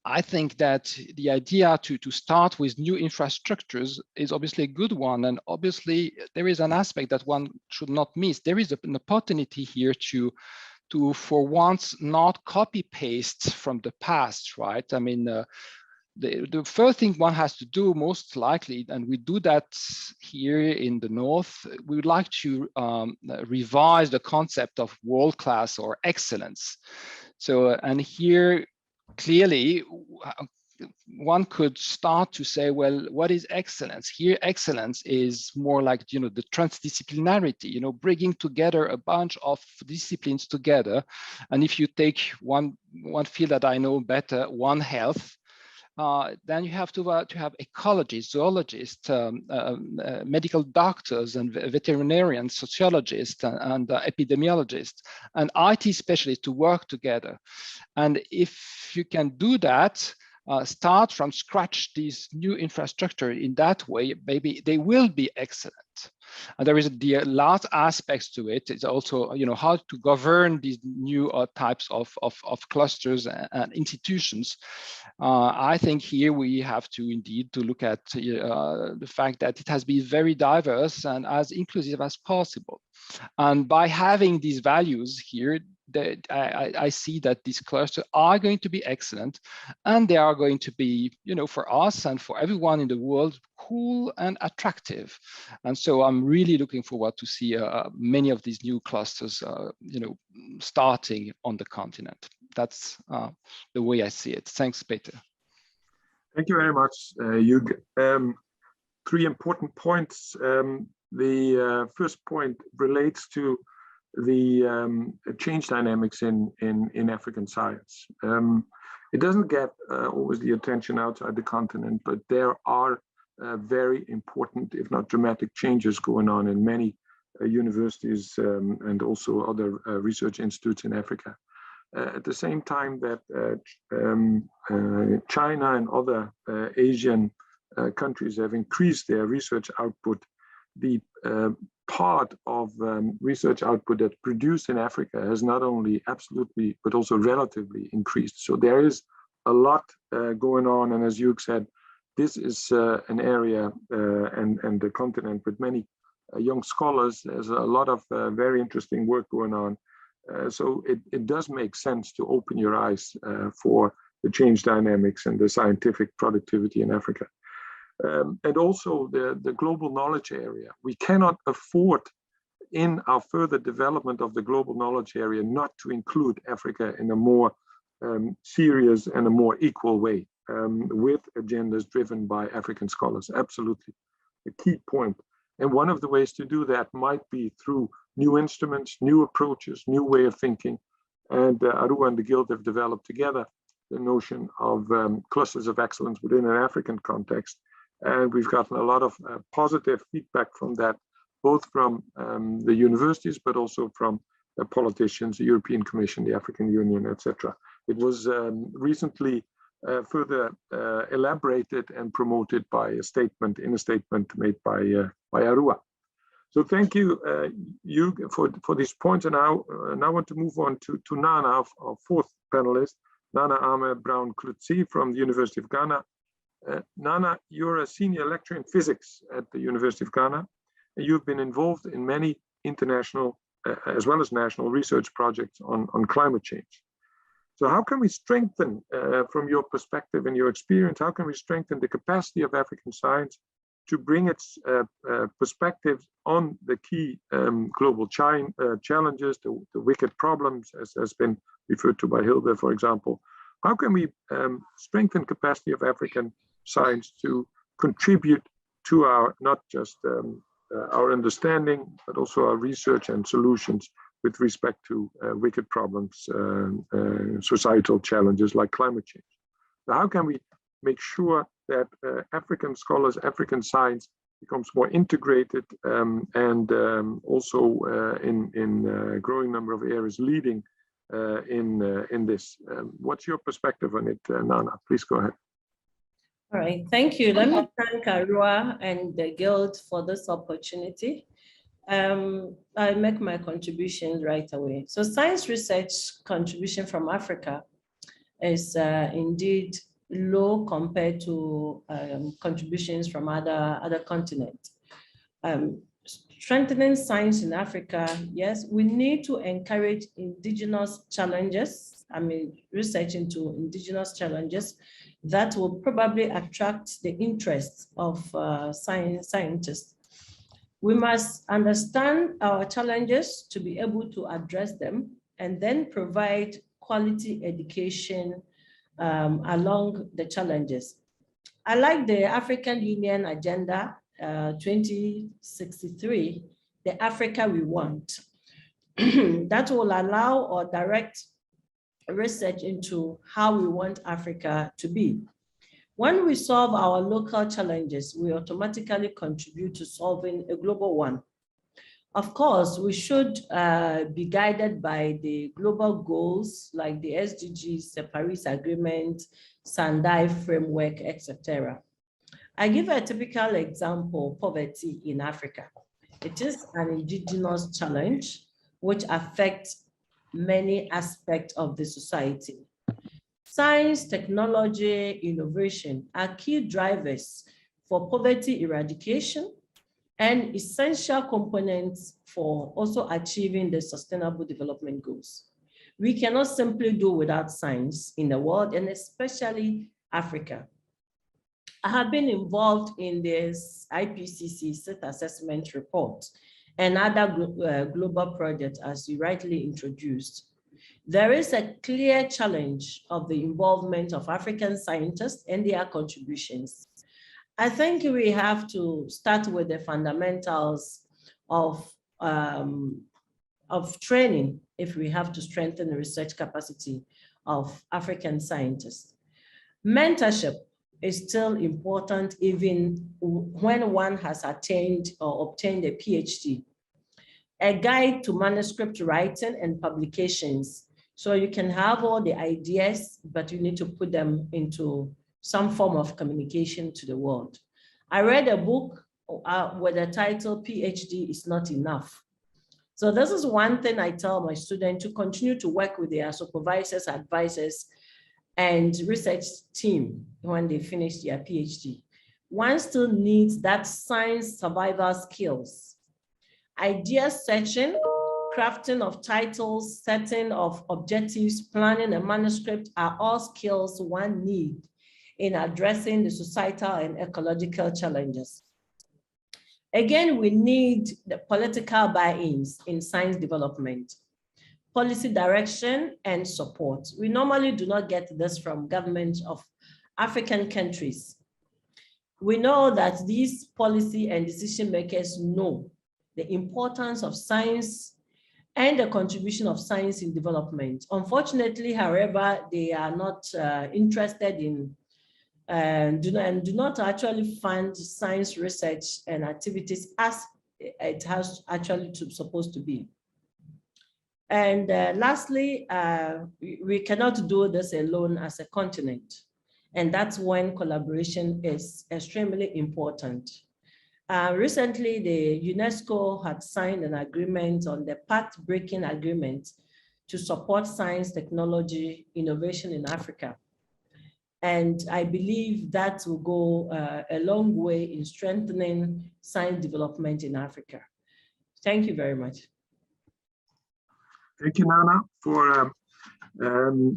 I think that the idea to start with new infrastructures is obviously a good one. And obviously there is an aspect that one should not miss. There is an opportunity here to for once not copy paste from the past, right? I mean, the first thing one has to do, most likely, and we do that here in the North, we would like to revise the concept of world-class or excellence. So, and here clearly one could start to say, well, what is excellence? Here, excellence is more like, the transdisciplinarity, bringing together a bunch of disciplines together. And if you take one field that I know better, One Health, then you have to have ecologists, zoologists, medical doctors, and veterinarians, sociologists, and epidemiologists, and IT specialists to work together. And if you can do that, start from scratch these new infrastructure in that way, maybe they will be excellent. And there is the last aspects to it. It's also, how to govern these new types of clusters and institutions. I think here we have to indeed to look at the fact that it has been very diverse and as inclusive as possible. And by having these values here, I see that these clusters are going to be excellent, and they are going to be, for us and for everyone in the world, cool and attractive. And so I'm really looking forward to see many of these new clusters, starting on the continent. That's the way I see it. Thanks, Peter. Thank you very much, Hugh. 3 important points. The first point relates to the change dynamics in African science. It doesn't get always the attention outside the continent, but there are very important, if not dramatic, changes going on in many universities and also other research institutes in Africa. At the same time that China and other Asian countries have increased their research output, the part of research output that's produced in Africa has not only absolutely, but also relatively increased. So there is a lot going on. And as Hugh said, this is an area and the continent with many young scholars. There's a lot of very interesting work going on. So it does make sense to open your eyes for the change dynamics and the scientific productivity in Africa. And also the global knowledge area. We cannot afford in our further development of the global knowledge area not to include Africa in a more serious and a more equal way with agendas driven by African scholars. Absolutely, a key point. And one of the ways to do that might be through new instruments, new approaches, new way of thinking. And ARUA and the Guild have developed together the notion of clusters of excellence within an African context. And we've gotten a lot of positive feedback from that, both from the universities, but also from politicians, the European Commission, the African Union, etc. It was recently further elaborated and promoted by a statement made by ARUA. So thank you, Hugh, for these points. And now I want to move on to Nana, our 4th panelist, Nana Ahmed Brown Klutzy from the University of Ghana. Nana, you're a senior lecturer in physics at the University of Ghana, and you've been involved in many international as well as national research projects on climate change. So how can we strengthen, from your perspective and your experience, how can we strengthen the capacity of African science to bring its perspectives on the key global challenges, the wicked problems, as has been referred to by Hilda, for example? How can we strengthen capacity of African science to contribute to our, not just our understanding, but also our research and solutions with respect to wicked problems, societal challenges like climate change? So how can we make sure that African scholars, African science becomes more integrated and also in a growing number of areas leading in this? What's your perspective on it, Nana? Please go ahead. All right, thank you. Let me thank ARUA and the Guild for this opportunity. I'll make my contribution right away. So science research contribution from Africa is indeed low compared to contributions from other continents. Strengthening science in Africa, yes, we need to encourage indigenous challenges. I mean, research into indigenous challenges that will probably attract the interest of scientists. We must understand our challenges to be able to address them and then provide quality education along the challenges. I like the African Union Agenda 2063, the Africa we want, that will allow or direct research into how we want Africa to be. When we solve our local challenges, we automatically contribute to solving a global one. Of course, we should be guided by the global goals like the SDGs, the Paris Agreement, Sendai framework, etc. I give a typical example, poverty in Africa. It is an indigenous challenge which affects many aspects of the society. Science, technology, innovation are key drivers for poverty eradication and essential components for also achieving the Sustainable Development Goals. We cannot simply do without science in the world, and especially Africa. I have been involved in this IPCC State Assessment Report and other global projects, as you rightly introduced. There is a clear challenge of the involvement of African scientists and their contributions. I think we have to start with the fundamentals of training if we have to strengthen the research capacity of African scientists. Mentorship is still important even when one has attained or obtained a PhD. A guide to manuscript writing and publications. So you can have all the ideas, but you need to put them into some form of communication to the world. I read a book with the title, PhD is not enough. So this is one thing I tell my students, to continue to work with their supervisors, advisors, and research team when they finish their PhD. One still needs that science survival skills. Idea searching, crafting of titles, setting of objectives, planning a manuscript are all skills one needs in addressing the societal and ecological challenges. Again, we need the political buy-ins in science development, policy direction and support. We normally do not get this from governments of African countries. We know that these policy and decision makers know the importance of science and the contribution of science in development. Unfortunately, however, they are not interested in and do not actually fund science research and activities as it has actually supposed to be. And lastly, we cannot do this alone as a continent. And that's when collaboration is extremely important. Recently, the UNESCO had signed an agreement on the path-breaking agreement to support science, technology, innovation in Africa. And I believe that will go a long way in strengthening science development in Africa. Thank you very much. Thank you, Nana, for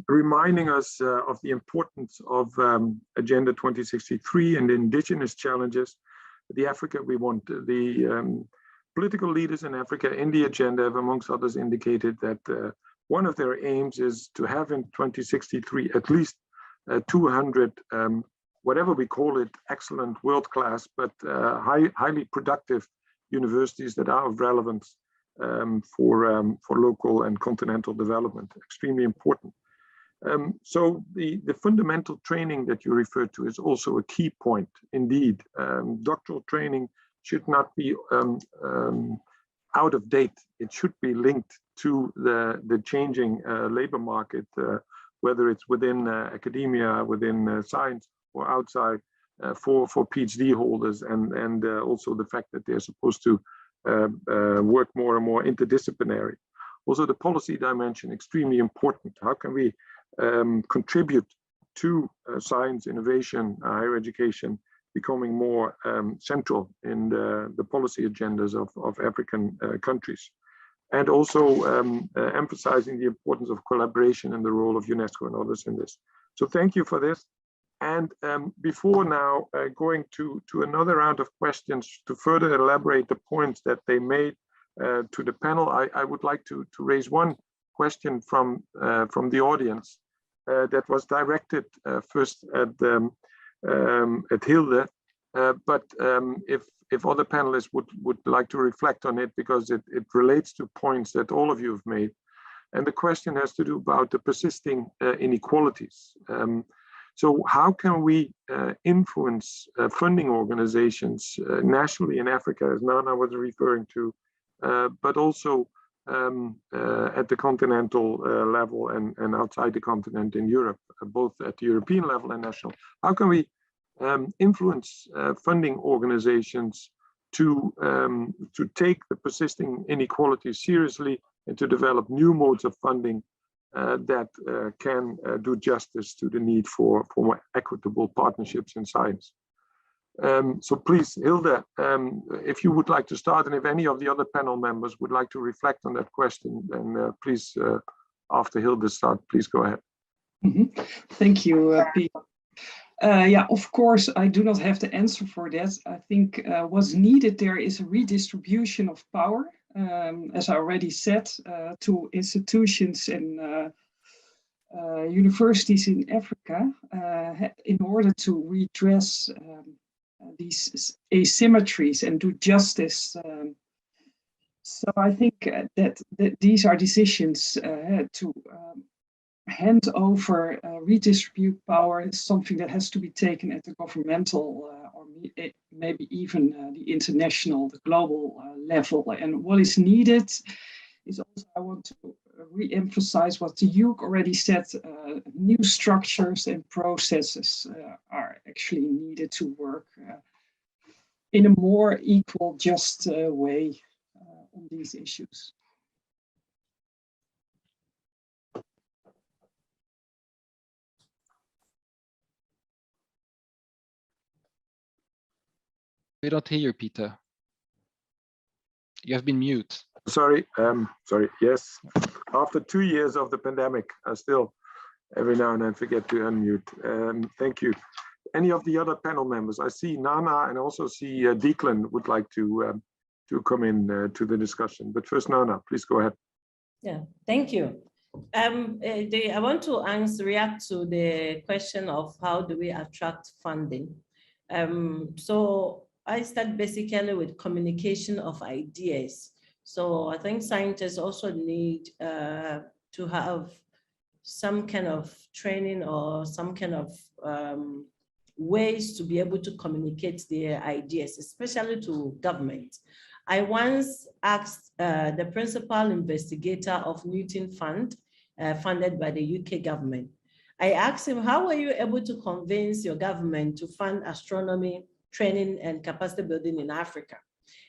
reminding us of the importance of Agenda 2063 and the indigenous challenges. The Africa we want. The political leaders in Africa in the agenda have, amongst others, indicated that one of their aims is to have in 2063 at least 200, whatever we call it, excellent, world-class, but highly productive universities that are of relevance for local and continental development. Extremely important. So the fundamental training that you referred to is also a key point. Indeed, doctoral training should not be out of date. It should be linked to the changing labor market, whether it's within academia, within science, or outside for PhD holders, and also the fact that they're supposed to work more and more interdisciplinary. Also, the policy dimension, extremely important. How can we contribute to science, innovation, higher education, becoming more central in the policy agendas of African countries? And also emphasizing the importance of collaboration and the role of UNESCO and others in this. So thank you for this. And before now going to another round of questions to further elaborate the points that they made to the panel, I would like to raise one question from the audience that was directed first at Hilda, but if other panelists would like to reflect on it, because it relates to points that all of you have made. And the question has to do about the persisting inequalities. So how can we influence funding organizations nationally in Africa, as Nana was referring to, but also at the continental level and outside the continent in Europe, both at the European level and national? How can we influence funding organizations to take the persisting inequalities seriously and to develop new modes of funding that can do justice to the need for more equitable partnerships in science? So please, Hilda, if you would like to start, and if any of the other panel members would like to reflect on that question, then please, after Hilda starts, please go ahead. Thank you, Pete. Yeah, of course, I do not have the answer for that. I think what's needed there is a redistribution of power, as I already said, to institutions and universities in Africa in order to redress these asymmetries and do justice. So I think that these are decisions to hand over, redistribute power is something that has to be taken at the governmental or maybe even the international, the global level. And what is needed is also, I want to re-emphasize what Hugh already said, new structures and processes are actually needed to work in a more equal, just way on these issues. We don't hear you, Peter. You have been mute. Sorry, yes. After 2 years of the pandemic, I still every now and then forget to unmute. Thank you. Any of the other panel members? I see Nana and also see Declan would like to come in to the discussion. But first, Nana, please go ahead. Yeah, thank you. I want to react to the question of how do we attract funding. So I start basically with communication of ideas. So I think scientists also need to have some kind of training or some kind of ways to be able to communicate their ideas, especially to government. I once asked the principal investigator of Newton Fund, funded by the UK government. I asked him, how were you able to convince your government to fund astronomy training and capacity building in Africa?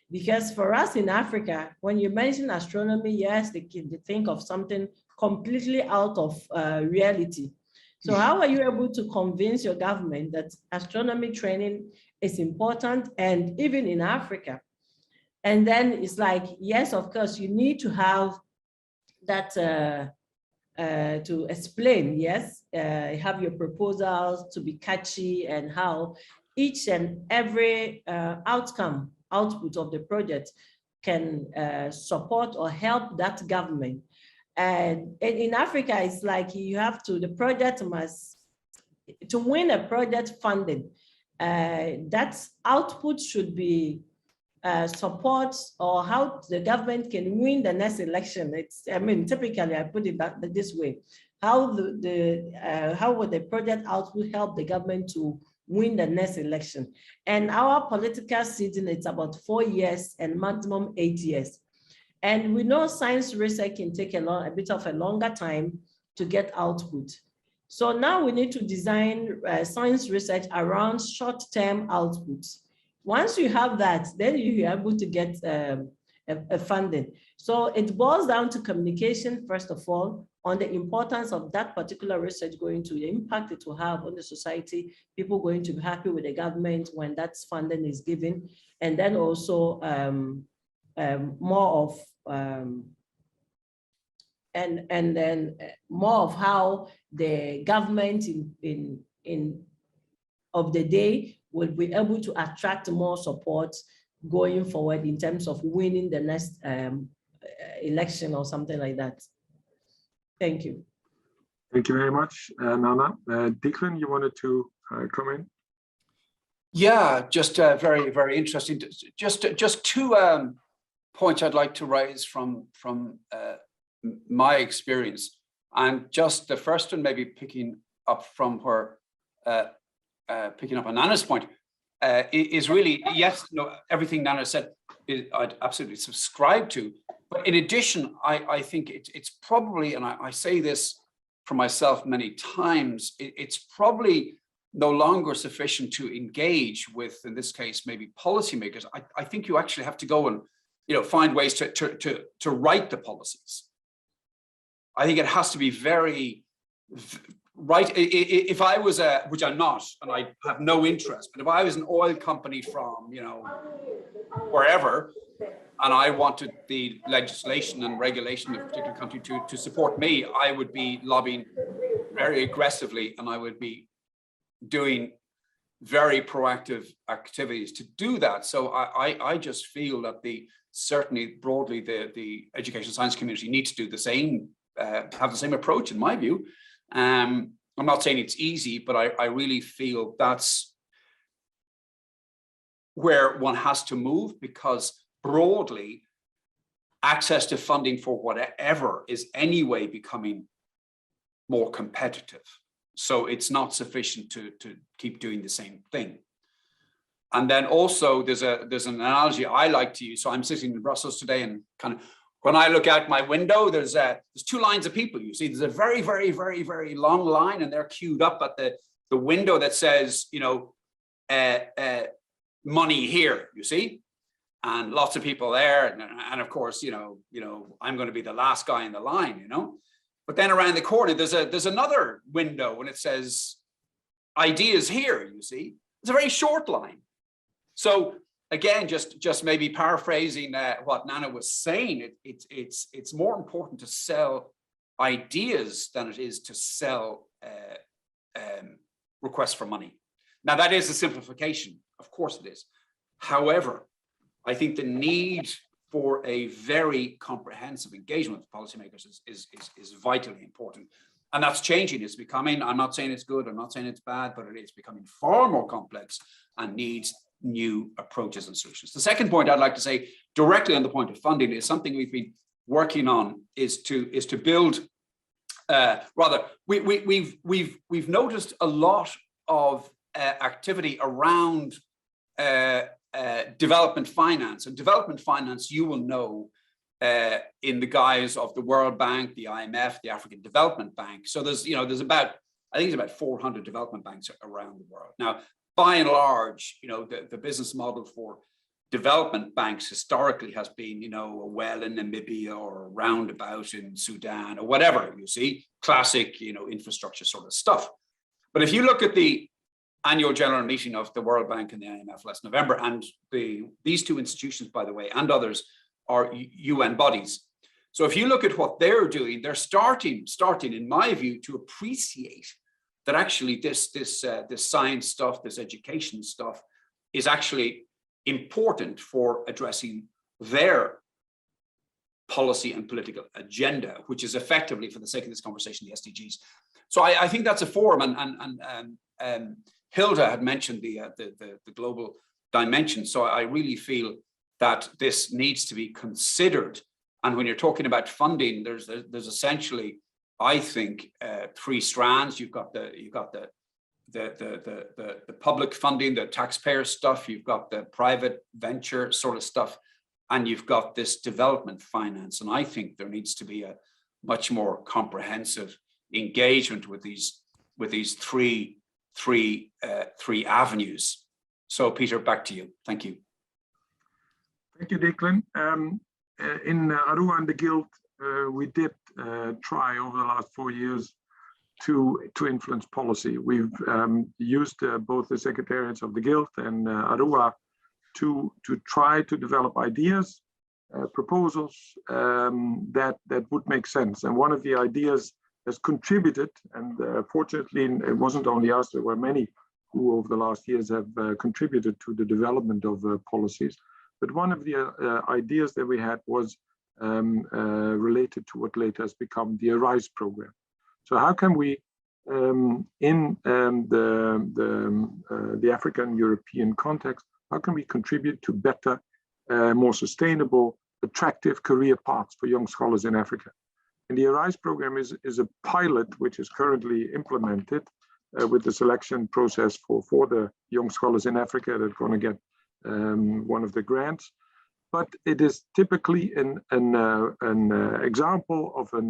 Because for us in Africa, when you mention astronomy, yes, they think of something completely out of reality. So how are you able to convince your government that astronomy training is important, and even in Africa? And then it's like, yes, of course, you need to have that to explain, yes, have your proposals to be catchy, and how each and every output of the project can support or help that government. And in Africa, it's like you have to, the project must, to win a project funding, that output should be support, or how the government can win the next election. It's, I mean, typically I put it back this way: how how would the project output help the government to win the next election? And our political season, it's about 4 years and maximum 8 years. And we know science research can take a bit of a longer time to get output. So now we need to design science research around short-term outputs. Once you have that, then you're able to get a funding. So it boils down to communication, first of all, on the importance of that particular research going to, the impact it will have on the society, people going to be happy with the government when that funding is given, and then also more of and then more of how the government of the day will be able to attract more support going forward in terms of winning the next election or something like that. Thank you. Thank you very much, Nana. Declan, you wanted to come in? Yeah, just very, very interesting. Just two points I'd like to raise from my experience, and just the first one maybe picking up from where picking up on Nana's point is really, yes, no, everything Nana said I'd absolutely subscribe to, but in addition, I think it's probably, and I say this for myself many times, it's probably no longer sufficient to engage with, in this case, maybe policymakers. I think you actually have to go and find ways to write the policies. I think it has to be very right. If I was which I'm not, and I have no interest, but if I was an oil company from wherever, and I wanted the legislation and regulation of a particular country to support me, I would be lobbying very aggressively, and I would be doing very proactive activities to do that. So I just feel that certainly broadly the education science community needs to do the same, have the same approach, in my view. I'm not saying it's easy, but I really feel that's where one has to move, because broadly access to funding for whatever is anyway becoming more competitive. So it's not sufficient to keep doing the same thing. And then also there's an analogy I like to use. So I'm sitting in Brussels today, and kind of when I look out my window, there's two lines of people. You see, there's a very, very, very, very long line, and they're queued up at the window that says, money here, you see, and lots of people there. And of course, I'm going to be the last guy in the line, But then around the corner, there's another window, and it says ideas here, you see. It's a very short line. So again, just maybe paraphrasing what Nana was saying, it's more important to sell ideas than it is to sell requests for money. Now, that is a simplification, of course it is. However, I think the need for a very comprehensive engagement with policymakers is vitally important. And that's changing. It's becoming, I'm not saying it's good, I'm not saying it's bad, but it is becoming far more complex and needs new approaches and solutions. The second point I'd like to say directly on the point of funding is something we've been working on, is to build, we've noticed a lot of activity around development finance. And development finance, you will know, in the guise of the World Bank, the IMF, the African Development Bank. So there's about, I think it's about 400 development banks around the world. Now, by and large, the business model for development banks historically has been, you know, a well in Namibia or a roundabout in Sudan or whatever, you see, classic, you know, infrastructure sort of stuff. But if you look at the annual general meeting of the World Bank and the IMF last November, and these two institutions, by the way, and others are UN bodies. So if you look at what they're doing, they're starting, in my view, to appreciate that actually this science stuff, this education stuff is actually important for addressing their policy and political agenda, which is effectively, for the sake of this conversation, the SDGs. So I think that's a forum, and Hilda had mentioned the global dimension. So I really feel that this needs to be considered. And when you're talking about funding, there's essentially, I think, three strands. You've got the public funding, the taxpayer stuff, you've got the private venture sort of stuff, and you've got this development finance. And I think there needs to be a much more comprehensive engagement with these three avenues. So Peter, back to you. Thank you. Thank you, Declan. In ARUA and the Guild, we did try over the last 4 years to influence policy. We've used both the secretariats of the Guild and ARUA to try to develop ideas, proposals that would make sense. And one of the ideas has contributed, and fortunately it wasn't only us, there were many who over the last years have contributed to the development of policies. But one of the ideas that we had was related to what later has become the ARISE program. So how can we, in the African European context, how can we contribute to better, more sustainable, attractive career paths for young scholars in Africa? And the ARISE program is a pilot which is currently implemented with the selection process for the young scholars in Africa that are going to get one of the grants. But it is typically an example of a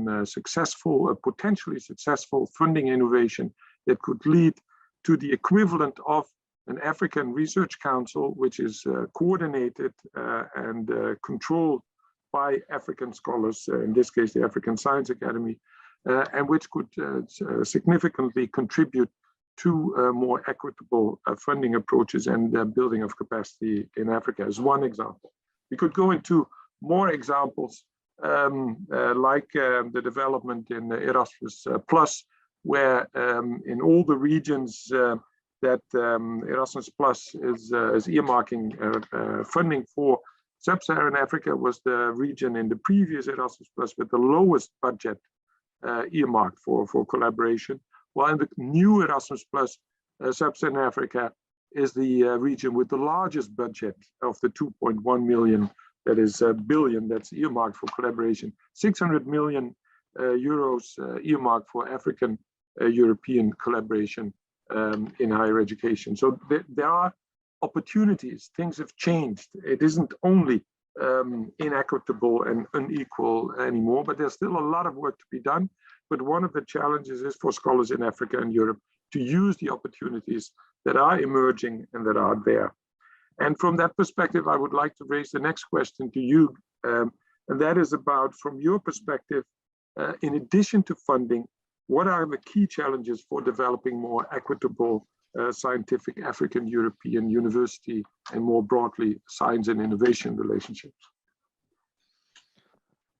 potentially successful funding innovation that could lead to the equivalent of an African Research Council, which is coordinated and controlled by African scholars, in this case, the African Science Academy, and which could significantly contribute to more equitable funding approaches and building of capacity in Africa as one example. We could go into more examples like the development in Erasmus Plus, where in all the regions that Erasmus Plus is earmarking funding for, Sub-Saharan Africa was the region in the previous Erasmus Plus with the lowest budget earmarked for collaboration, while in the new Erasmus Plus, Sub-Saharan Africa is the region with the largest budget of the 2.1 million, that is billion, that's earmarked for collaboration. 600 million euros earmarked for African European collaboration in higher education. So there are opportunities, things have changed. It isn't only inequitable and unequal anymore, but there's still a lot of work to be done. But one of the challenges is for scholars in Africa and Europe to use the opportunities that are emerging and that are there. And from that perspective, I would like to raise the next question to you, and that is about, from your perspective, in addition to funding, what are the key challenges for developing more equitable scientific African European university and more broadly science and innovation relationships?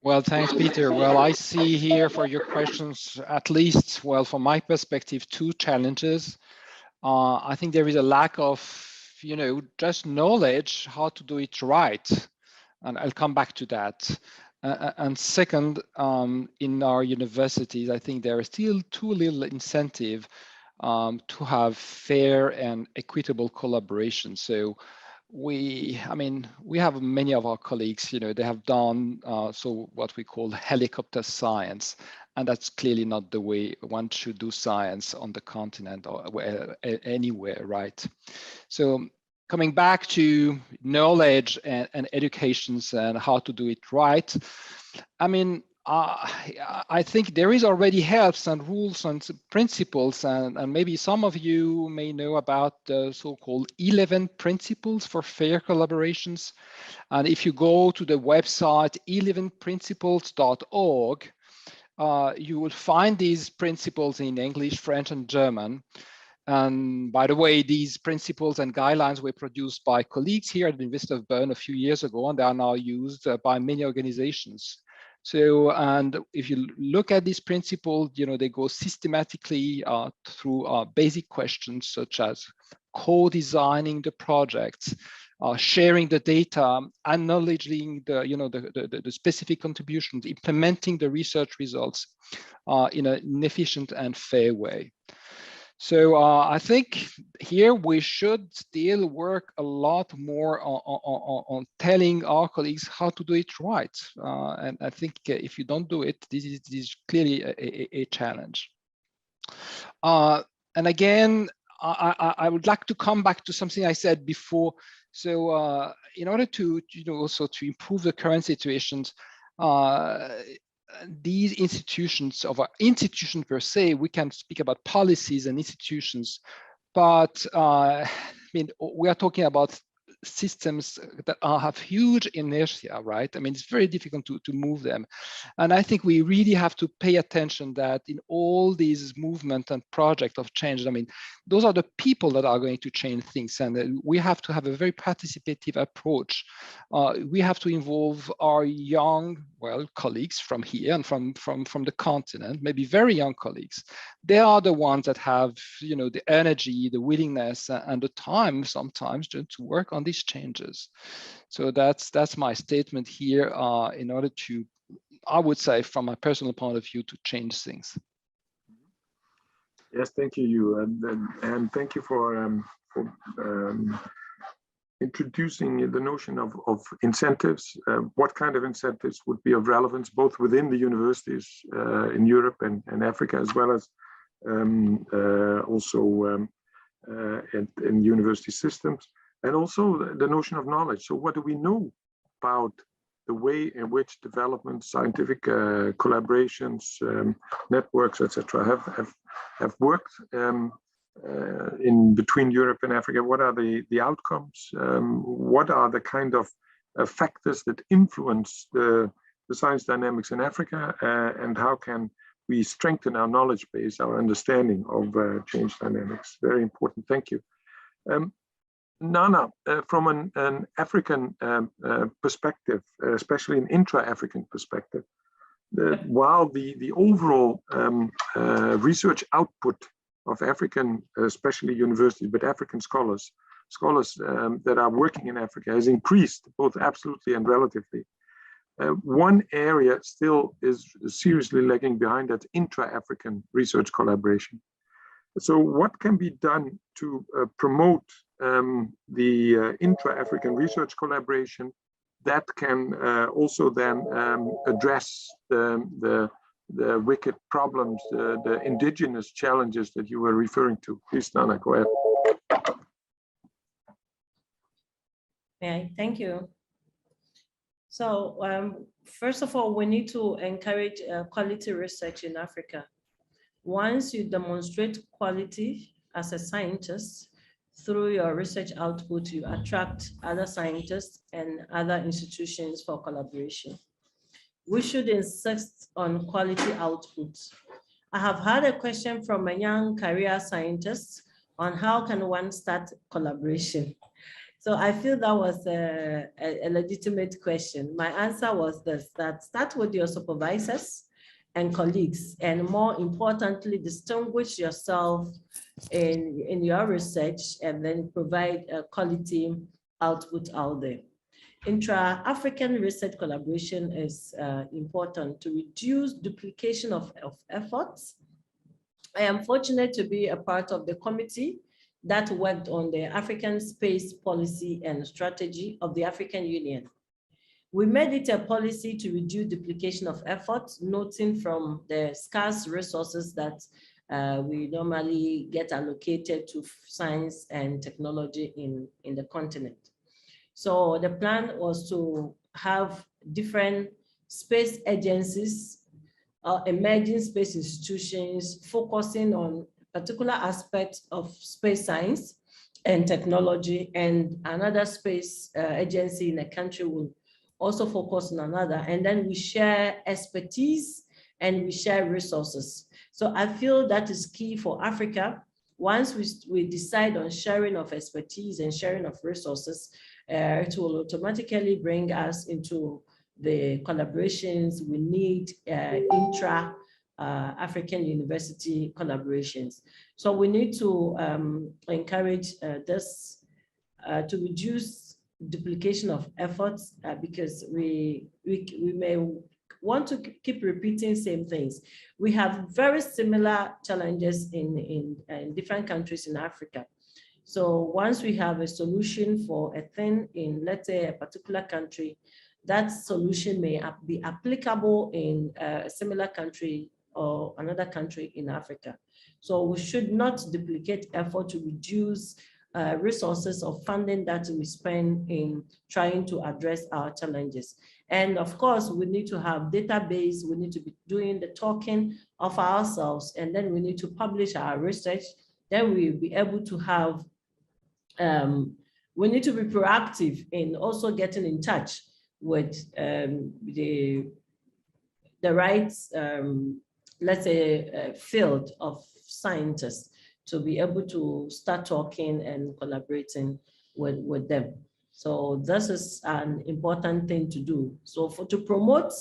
Well, thanks, Peter. Well, I see here for your questions, at least, well, from my perspective, two challenges. I think there is a lack of, just knowledge how to do it right. And I'll come back to that. And second, in our universities, I think there is still too little incentive to have fair and equitable collaboration. So we have many of our colleagues, they have done what we call helicopter science, and that's clearly not the way one should do science on the continent or anywhere, right? So coming back to knowledge and educations and how to do it right, I think there is already helps and rules and principles, and maybe some of you may know about the so-called 11 principles for fair collaborations. And if you go to the website 11principles.org, you will find these principles in English, French, and German. And by the way, these principles and guidelines were produced by colleagues here at the University of Bern a few years ago, and they are now used by many organizations. So, and if you look at these principles, you know, they go systematically through basic questions such as co-designing the projects, sharing the data, acknowledging the, you know, the specific contributions, implementing the research results in an efficient and fair way. So I think here we should still work a lot more on telling our colleagues how to do it right. And I think if you don't do it, this is clearly a challenge. And again, I would like to come back to something I said before. So in order to, you know, also to improve the current situations, these institutions, of our institution per se, we can speak about policies and institutions, but I mean, we are talking about systems that have huge inertia, right? I mean, it's very difficult to move them. And I think we really have to pay attention that in all these movement and project of change, I mean, those are the people that are going to change things. And we have to have a very participative approach. We have to involve our young, well, colleagues from here and from the continent, maybe very young colleagues. They are the ones that have, you know, the energy, the willingness, and the time sometimes to work on these changes. So that's my statement here in order to, I would say, from a personal point of view, to change things. Yes, thank you, Hugh, and thank you for introducing the notion of incentives. What kind of incentives would be of relevance both within the universities in Europe and Africa, as well as also in university systems, and also the notion of knowledge. So what do we know about the way in which development, scientific collaborations, networks, etc., have worked in between Europe and Africa? What are the outcomes? What are the kind of factors that influence the science dynamics in Africa? And how can we strengthen our knowledge base, our understanding of change dynamics? Very important. Thank you. Nana, from an African perspective, especially an intra-African perspective, while the overall research output of African, especially universities, but African scholars that are working in Africa has increased both absolutely and relatively. One area still is seriously lagging behind, that's intra-African research collaboration. So what can be done to promote the intra-African research collaboration that can also then address the wicked problems, the indigenous challenges that you were referring to? Please, Nana, go ahead. Yeah, thank you. So first of all, we need to encourage quality research in Africa. Once you demonstrate quality as a scientist, through your research output, you attract other scientists and other institutions for collaboration. We should insist on quality output. I have had a question from a young career scientist on how can one start collaboration. So I feel that was a legitimate question. My answer was this, that start with your supervisors and colleagues, and more importantly, distinguish yourself in your research, and then provide a quality output out there. Intra-African research collaboration is important to reduce duplication of efforts. I am fortunate to be a part of the committee that worked on the African space policy and strategy of the African Union. We made it a policy to reduce duplication of efforts, noting from the scarce resources that we normally get allocated to science and technology in the continent. So the plan was to have different space agencies, emerging space institutions, focusing on particular aspects of space science and technology, and another space agency in a country will also focus on another. And then we share expertise and we share resources. So I feel that is key for Africa. Once we decide on sharing of expertise and sharing of resources, it will automatically bring us into the collaborations we need, intra-African university collaborations. So we need to encourage this to reduce duplication of efforts because we may want to keep repeating same things. We have very similar challenges in different countries in Africa. So once we have a solution for a thing in, let's say, a particular country, that solution may be applicable in a similar country or another country in Africa. So we should not duplicate effort to reduce resources or funding that we spend in trying to address our challenges. And of course, we need to have database, we need to be doing the talking of ourselves, and then we need to publish our research. Then we'll be able to have, we need to be proactive in also getting in touch with the right, let's say, field of scientists to be able to start talking and collaborating with them. So this is an important thing to do. So to promote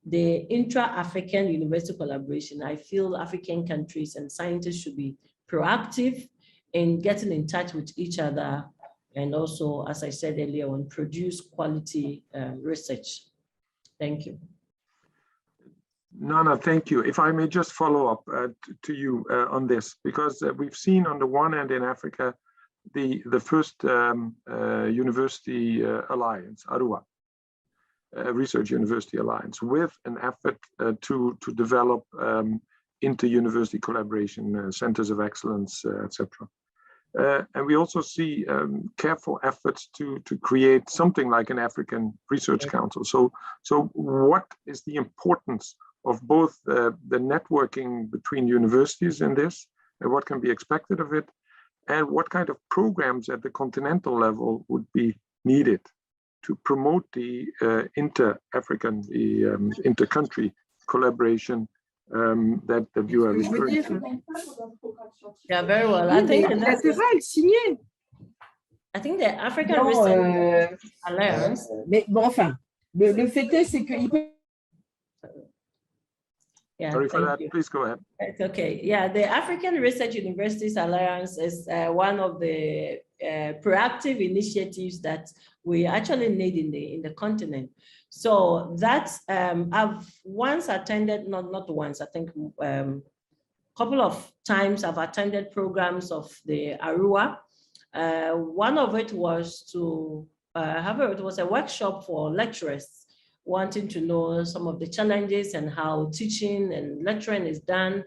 the intra-African university collaboration, I feel African countries and scientists should be proactive in getting in touch with each other, and also, as I said earlier, on produce quality research. Thank you. Nana, thank you. If I may just follow up to you on this, because we've seen on the one hand in Africa, the first university alliance, ARUA, Research University Alliance, with an effort to develop inter-university collaboration, centers of excellence, etc. And we also see careful efforts to create something like an African Research Council. So what is the importance of both the networking between universities in this, and what can be expected of it, and what kind of programs at the continental level would be needed to promote the inter-African, the inter-country collaboration that you are referring to? Yeah, very well. I think the African Research Alliance. Mais bon, enfin, le fait est, c'est qu'il peut. Yeah, sorry for that. Please go ahead. It's okay. Yeah, the African Research Universities Alliance is one of the proactive initiatives that we actually need in the continent. So that's I've once attended, not once, I think couple of times I've attended programs of the ARUA. One of it was to it was a workshop for lecturers wanting to know some of the challenges and how teaching and lecturing is done.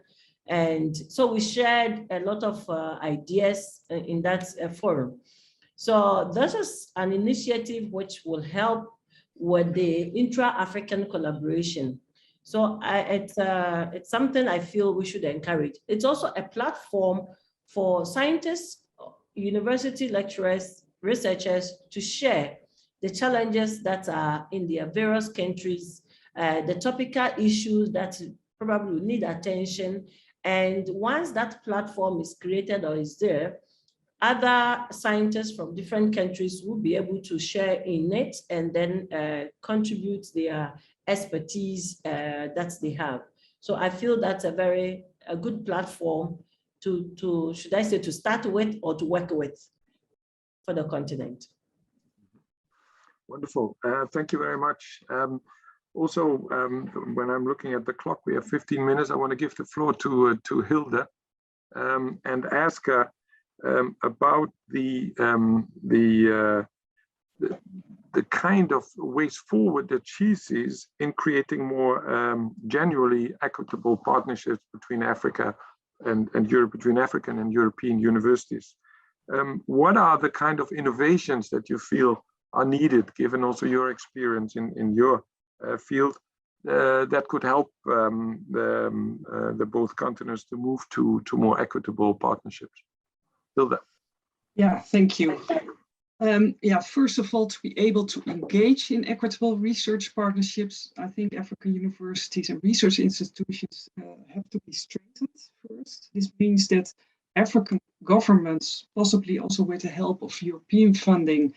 And so we shared a lot of ideas in that forum. So this is an initiative which will help with the intra-African collaboration. So it's something I feel we should encourage. It's also a platform for scientists, university lecturers, researchers to share the challenges that are in their various countries, the topical issues that probably need attention. And once that platform is created or is there, other scientists from different countries will be able to share in it and then contribute their expertise that they have. So I feel that's a good platform to should I say, to start with or to work with for the continent. Wonderful. Thank you very much. Also, when I'm looking at the clock, we have 15 minutes. I want to give the floor to Hilda and ask her about the kind of ways forward that she sees in creating more genuinely equitable partnerships between Africa and Europe, between African and European universities. What are the kind of innovations that you feel are needed, given also your experience in your field, that could help the both continents to move to more equitable partnerships. Hilda. Yeah, thank you. First of all, to be able to engage in equitable research partnerships, I think African universities and research institutions have to be strengthened first. This means that African governments, possibly also with the help of European funding,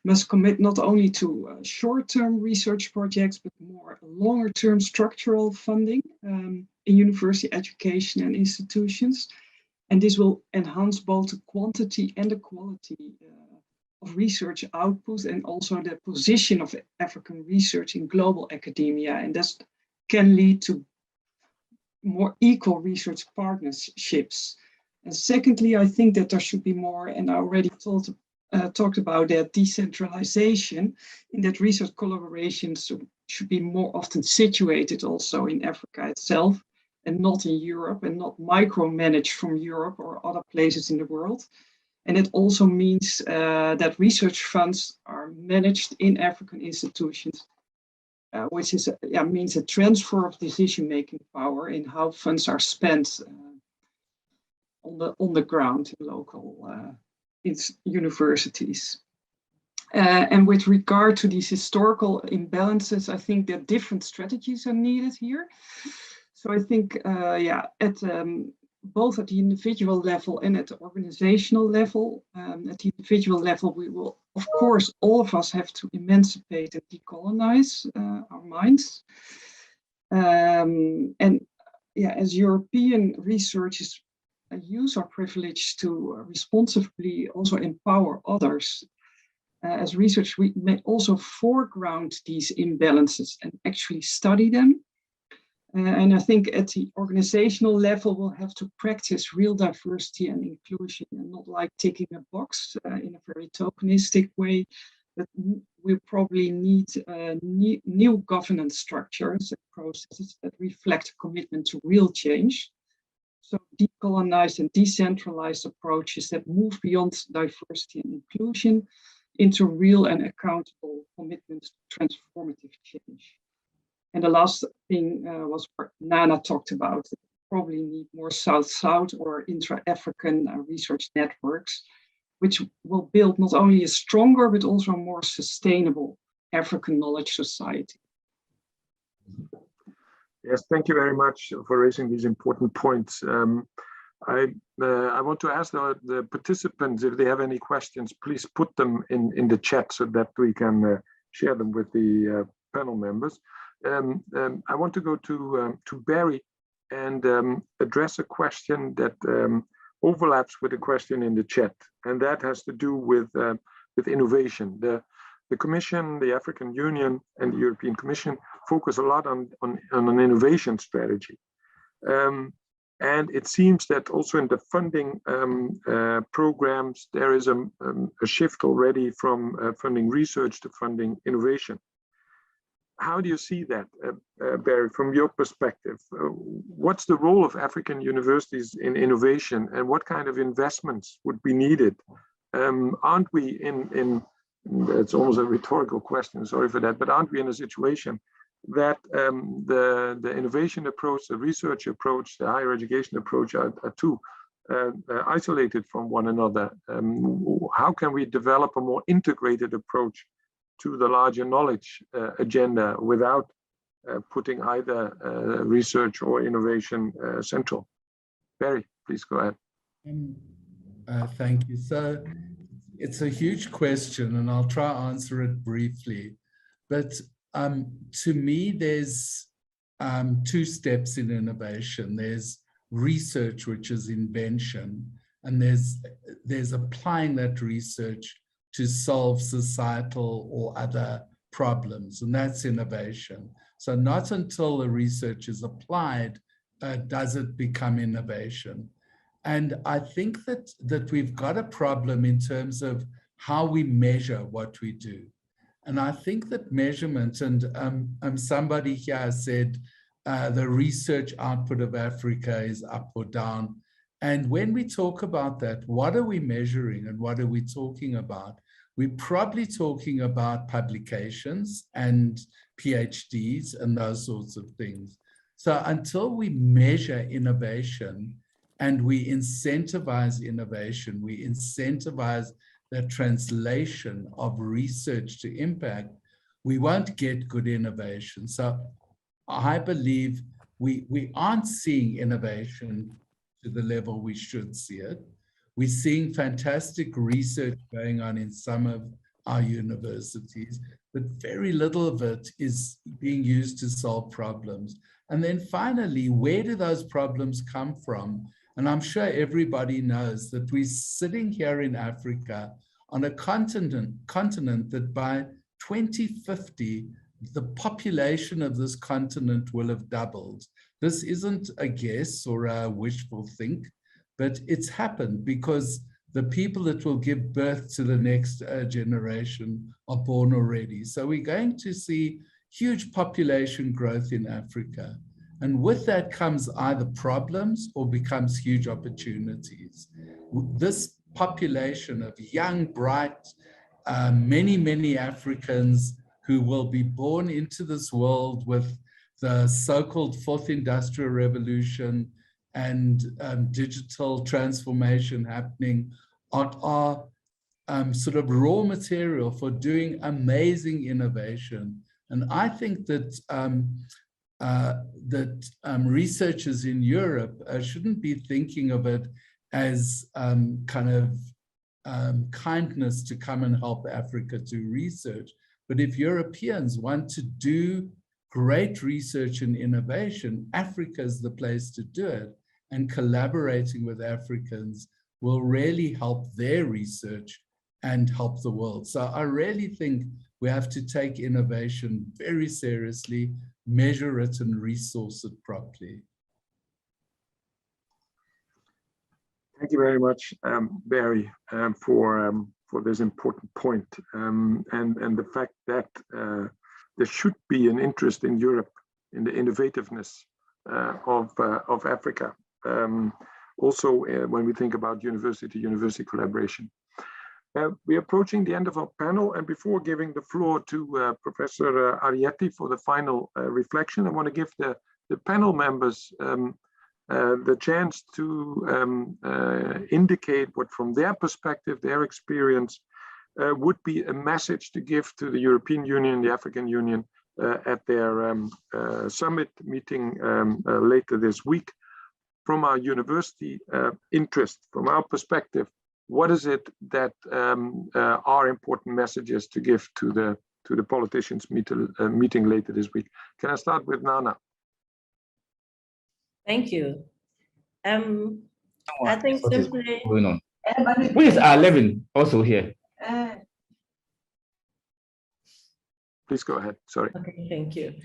must commit not only to short-term research projects, but more longer-term structural funding in university education and institutions. And this will enhance both the quantity and the quality of research output, and also the position of African research in global academia. And this can lead to more equal research partnerships. And secondly, I think that there should be more, and I already talked about that, decentralization, in that research collaborations should be more often situated also in Africa itself, and not in Europe, and not micromanaged from Europe or other places in the world. And it also means that research funds are managed in African institutions, which is means a transfer of decision-making power in how funds are spent on the ground in local universities. And with regard to these historical imbalances, I think that different strategies are needed here. So I think, at both at the individual level and at the organizational level, at the individual level, we will, of course, all of us have to emancipate and decolonize our minds. As European researchers, use our privilege to responsibly also empower others. As research, we may also foreground these imbalances and actually study them. And I think at the organizational level, we'll have to practice real diversity and inclusion, and not like ticking a box in a very tokenistic way. But we probably need new governance structures and processes that reflect a commitment to real change. So decolonized and decentralized approaches that move beyond diversity and inclusion into real and accountable commitments to transformative change. And the last thing was what Nana talked about. Probably need more South-South or intra-African research networks, which will build not only a stronger, but also a more sustainable African knowledge society. Yes, thank you very much for raising these important points. I want to ask the participants, if they have any questions, please put them in the chat so that we can share them with the panel members. I want to go to Barry and address a question that overlaps with a question in the chat, and that has to do with innovation. The Commission, the African Union, and the European Commission focus a lot on an innovation strategy. And it seems that also in the funding programs, there is a shift already from funding research to funding innovation. How do you see that, Barry, from your perspective? What's the role of African universities in innovation, and what kind of investments would be needed? Aren't we it's almost a rhetorical question, sorry for that, but aren't we in a situation that the innovation approach, the research approach, the higher education approach are too isolated from one another? How can we develop a more integrated approach to the larger knowledge agenda without putting either research or innovation central? Barry, please go ahead. Thank you. So it's a huge question, and I'll try to answer it briefly. But to me, there's two steps in innovation. There's research, which is invention, and there's applying that research to solve societal or other problems, and that's innovation. So not until the research is applied does it become innovation. And I think that we've got a problem in terms of how we measure what we do. And I think that measurement, and somebody here said the research output of Africa is up or down. And when we talk about that, what are we measuring and what are we talking about? we're probably talking about publications and PhDs and those sorts of things. So until we measure innovation and we incentivize innovation, we incentivize the translation of research to impact, we won't get good innovation. So I believe we aren't seeing innovation to the level we should see it. We're seeing fantastic research going on in some of our universities, but very little of it is being used to solve problems. And then finally, where do those problems come from? And I'm sure everybody knows that we're sitting here in Africa on a continent that by 2050, the population of this continent will have doubled. This isn't a guess or a wishful think, but it's happened because the people that will give birth to the next generation are born already. So we're going to see huge population growth in Africa. And with that comes either problems or becomes huge opportunities. This population of young, bright, many Africans who will be born into this world with the so-called fourth industrial revolution and digital transformation happening are sort of raw material for doing amazing innovation. And I think that researchers in Europe shouldn't be thinking of it as kind of kindness to come and help Africa do research. But if Europeans want to do great research and innovation, Africa is the place to do it. And collaborating with Africans will really help their research and help the world. So I really think we have to take innovation very seriously, measure it and resource it properly. Thank you very much, Barry, for this important point, and the fact that there should be an interest in Europe in the innovativeness of Africa. Also, when we think about university collaboration. We're approaching the end of our panel, and before giving the floor to Professor Arietti for the final reflection, I want to give the panel members the chance to indicate what, from their perspective, their experience, would be a message to give to the European Union, the African Union, at their summit meeting later this week. From our university interest, from our perspective, what is it that are important messages to give to the politicians meeting later this week? Can I start with Nana? Thank you. I think simply going on. Where is R11 also here? Please go ahead. Sorry. Okay, thank you.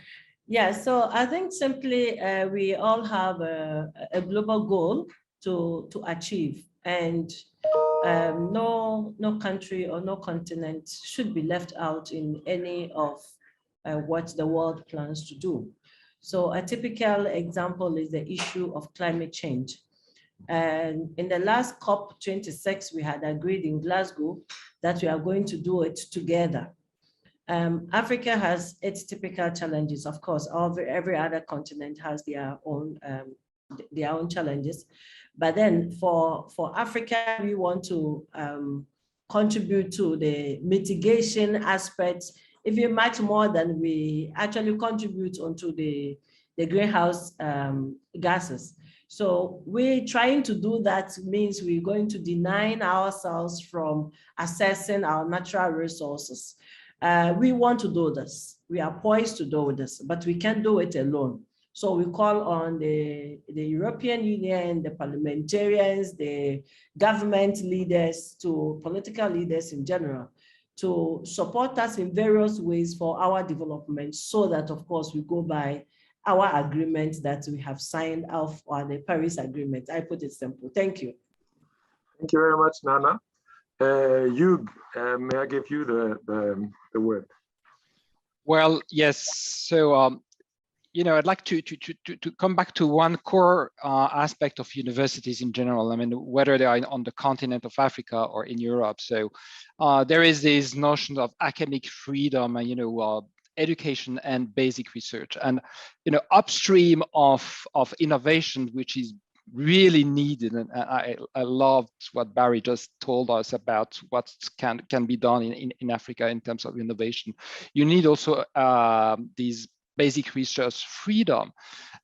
Yeah, so I think simply we all have a global goal to achieve, and no country or no continent should be left out in any of what the world plans to do. So a typical example is the issue of climate change. And in the last COP26, we had agreed in Glasgow that we are going to do it together. Africa has its typical challenges. Of course, every other continent has their own challenges. But then for Africa, we want to contribute to the mitigation aspects, even much more than we actually contribute onto the greenhouse gases. So we're trying to do that means we're going to deny ourselves from accessing our natural resources. We want to do this. We are poised to do this, but we can't do it alone. So we call on the European Union, the parliamentarians, the government leaders, political leaders in general, to support us in various ways for our development, so that, of course, we go by our agreement that we have signed off on the Paris Agreement. I put it simple. Thank you. Thank you very much, Nana. Hugh, may I give you the word? Well, yes. So I'd like to come back to one core aspect of universities in general. I mean, whether they are on the continent of Africa or in Europe. So there is this notion of academic freedom and, education and basic research, and upstream of innovation, which is really needed. And I loved what Barry just told us about what can be done in Africa in terms of innovation. You need also these basic research freedom.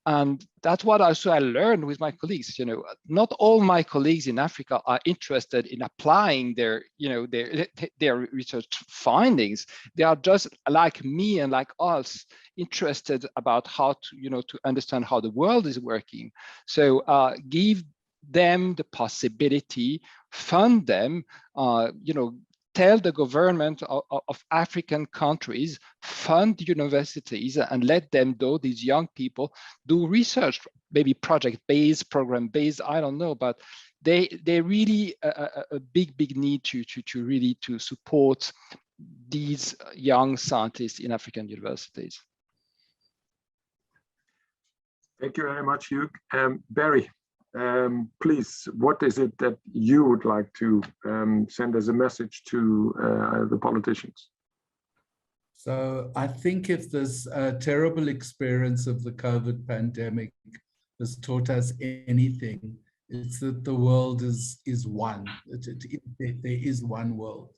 And that's what also I learned with my colleagues. Not all my colleagues in Africa are interested in applying their research findings. They are just like me and like us, interested about how to understand how the world is working. So give them the possibility, fund them, tell the government of African countries, fund universities, and let them know, these young people, do research, maybe project-based, program-based, I don't know, but they really a big need to really support these young scientists in African universities. Thank you very much, Hugh. Barry, please, what is it that you would like to send as a message to the politicians? So I think if this terrible experience of the COVID pandemic has taught us anything, it's that the world is one. There is one world.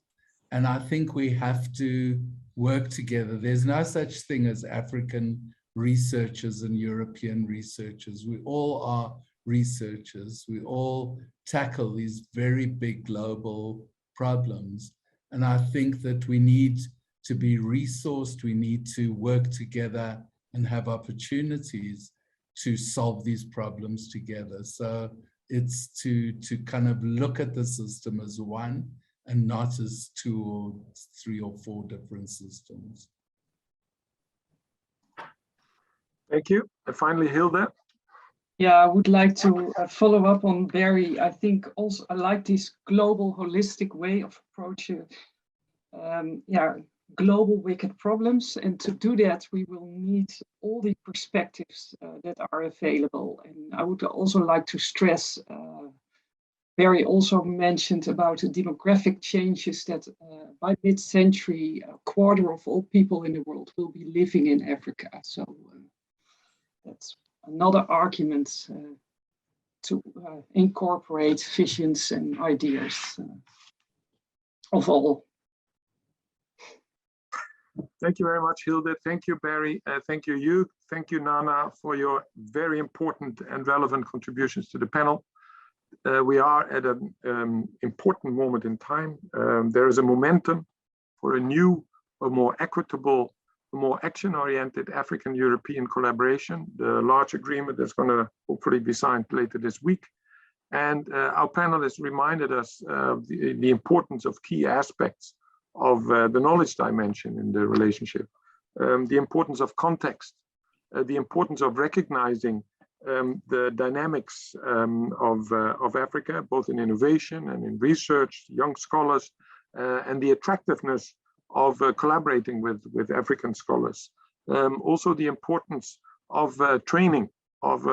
And I think we have to work together. There's no such thing as African researchers and European researchers. We all are researchers. We all tackle these very big global problems. And I think that we need to be resourced. We need to work together and have opportunities to solve these problems together. So it's to kind of look at the system as one and not as 2 or 3 or 4 different systems. Thank you. And finally, Hilda. Yeah, I would like to follow up on Barry. I think also I like this global holistic way of approaching global wicked problems. And to do that, we will need all the perspectives that are available. And I would also like to stress, Barry also mentioned about the demographic changes that by mid-century, a quarter of all people in the world will be living in Africa. So that's another argument to incorporate visions and ideas of all. Thank you very much, Hilda. Thank you, Barry. Thank you, Hugh. Thank you, Nana, for your very important and relevant contributions to the panel. We are at an important moment in time. There is a momentum for a new, a more equitable, a more action-oriented African-European collaboration, the large agreement that's going to hopefully be signed later this week. And our panelists reminded us of the importance of key aspects of the knowledge dimension in the relationship, the importance of context, the importance of recognizing the dynamics of Africa, both in innovation and in research, young scholars, and the attractiveness of collaborating with African scholars. Also the importance of training, of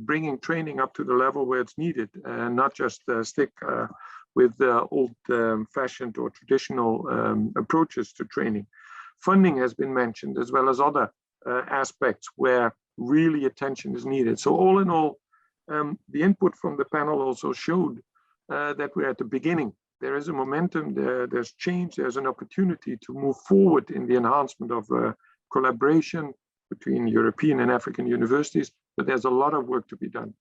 bringing training up to the level where it's needed, and not just stick with old-fashioned or traditional approaches to training. Funding has been mentioned, as well as other aspects where really attention is needed. So all in all, the input from the panel also showed that we're at the beginning. There is a momentum, there's change, there's an opportunity to move forward in the enhancement of collaboration between European and African universities, but there's a lot of work to be done.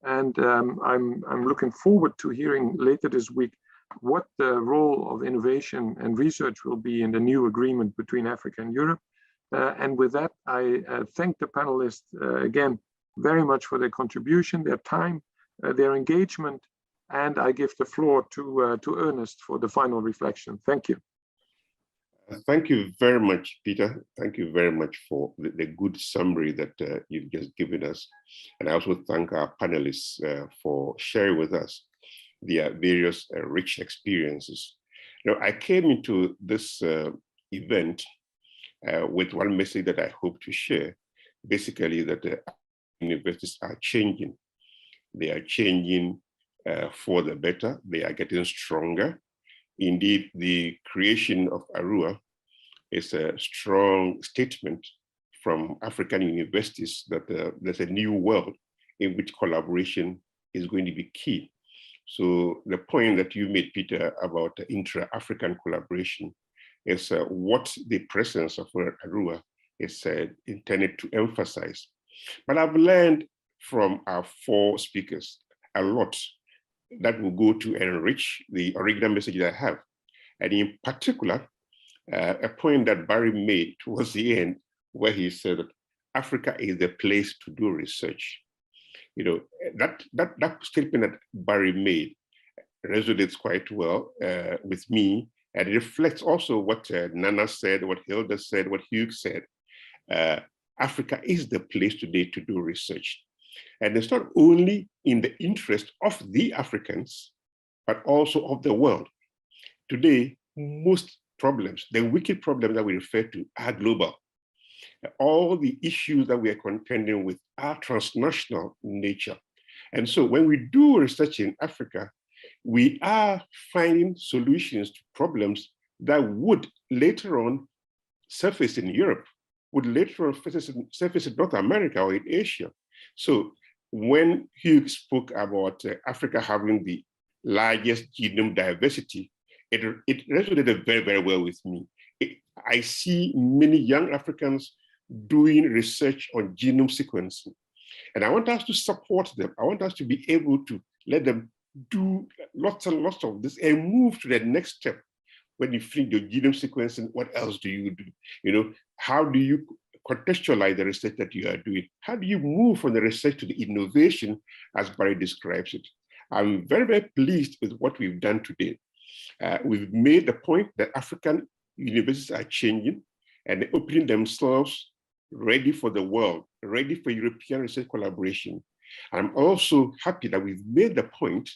And I'm looking forward to hearing later this week what the role of innovation and research will be in the new agreement between Africa and Europe. And with that, I thank the panelists again very much for their contribution, their time, their engagement, and I give the floor to Ernest for the final reflection. Thank you. Thank you very much, Peter. Thank you very much for the good summary that you've just given us. And I also thank our panelists for sharing with us their various rich experiences. Now, I came into this event with one message that I hope to share, basically that the universities are changing. They are changing for the better. They are getting stronger. Indeed, the creation of ARUA is a strong statement from African universities that there's a new world in which collaboration is going to be key. So the point that you made, Peter, about intra-African collaboration is what the presence of ARUA is intended to emphasize. But I've learned from our 4 speakers a lot that will go to enrich the original message that I have. And in particular, a point that Barry made towards the end, where he said that Africa is the place to do research. You know, that statement that Barry made resonates quite well with me, and it reflects also what Nana said, what Hilda said, what Hugh said. Africa is the place today to do research. And it's not only in the interest of the Africans, but also of the world. Today, most problems, the wicked problems that we refer to, are global. All the issues that we are contending with are transnational in nature. And so when we do research in Africa, we are finding solutions to problems that would later on surface in Europe, would later on surface in North America or in Asia. So when Hugh spoke about Africa having the largest genome diversity, it resonated very, very well with me. I see many young Africans doing research on genome sequencing. And I want us to support them. I want us to be able to let them do lots and lots of this and move to the next step. When you finish your genome sequencing, what else do you do? You know, how do you contextualize the research that you are doing? How do you move from the research to the innovation, as Barry describes it? I'm very, very pleased with what we've done today. We've made the point that African universities are changing and opening themselves ready for the world, ready for European research collaboration. I'm also happy that we've made the point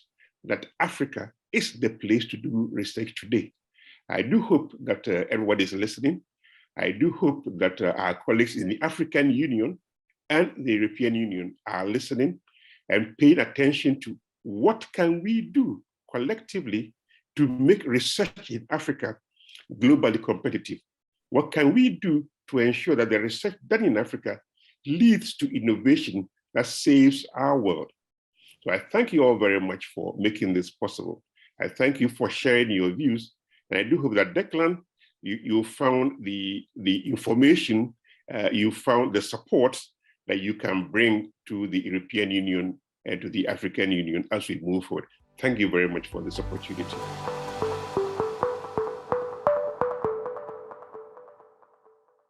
that Africa is the place to do research today. I do hope that everybody is listening. I do hope that our colleagues in the African Union and the European Union are listening and paying attention to what can we do collectively to make research in Africa globally competitive. What can we do to ensure that the research done in Africa leads to innovation that saves our world? So I thank you all very much for making this possible. I thank you for sharing your views. And I do hope that Declan, you found the information, you found the support that you can bring to the European Union and to the African Union as we move forward. Thank you very much for this opportunity.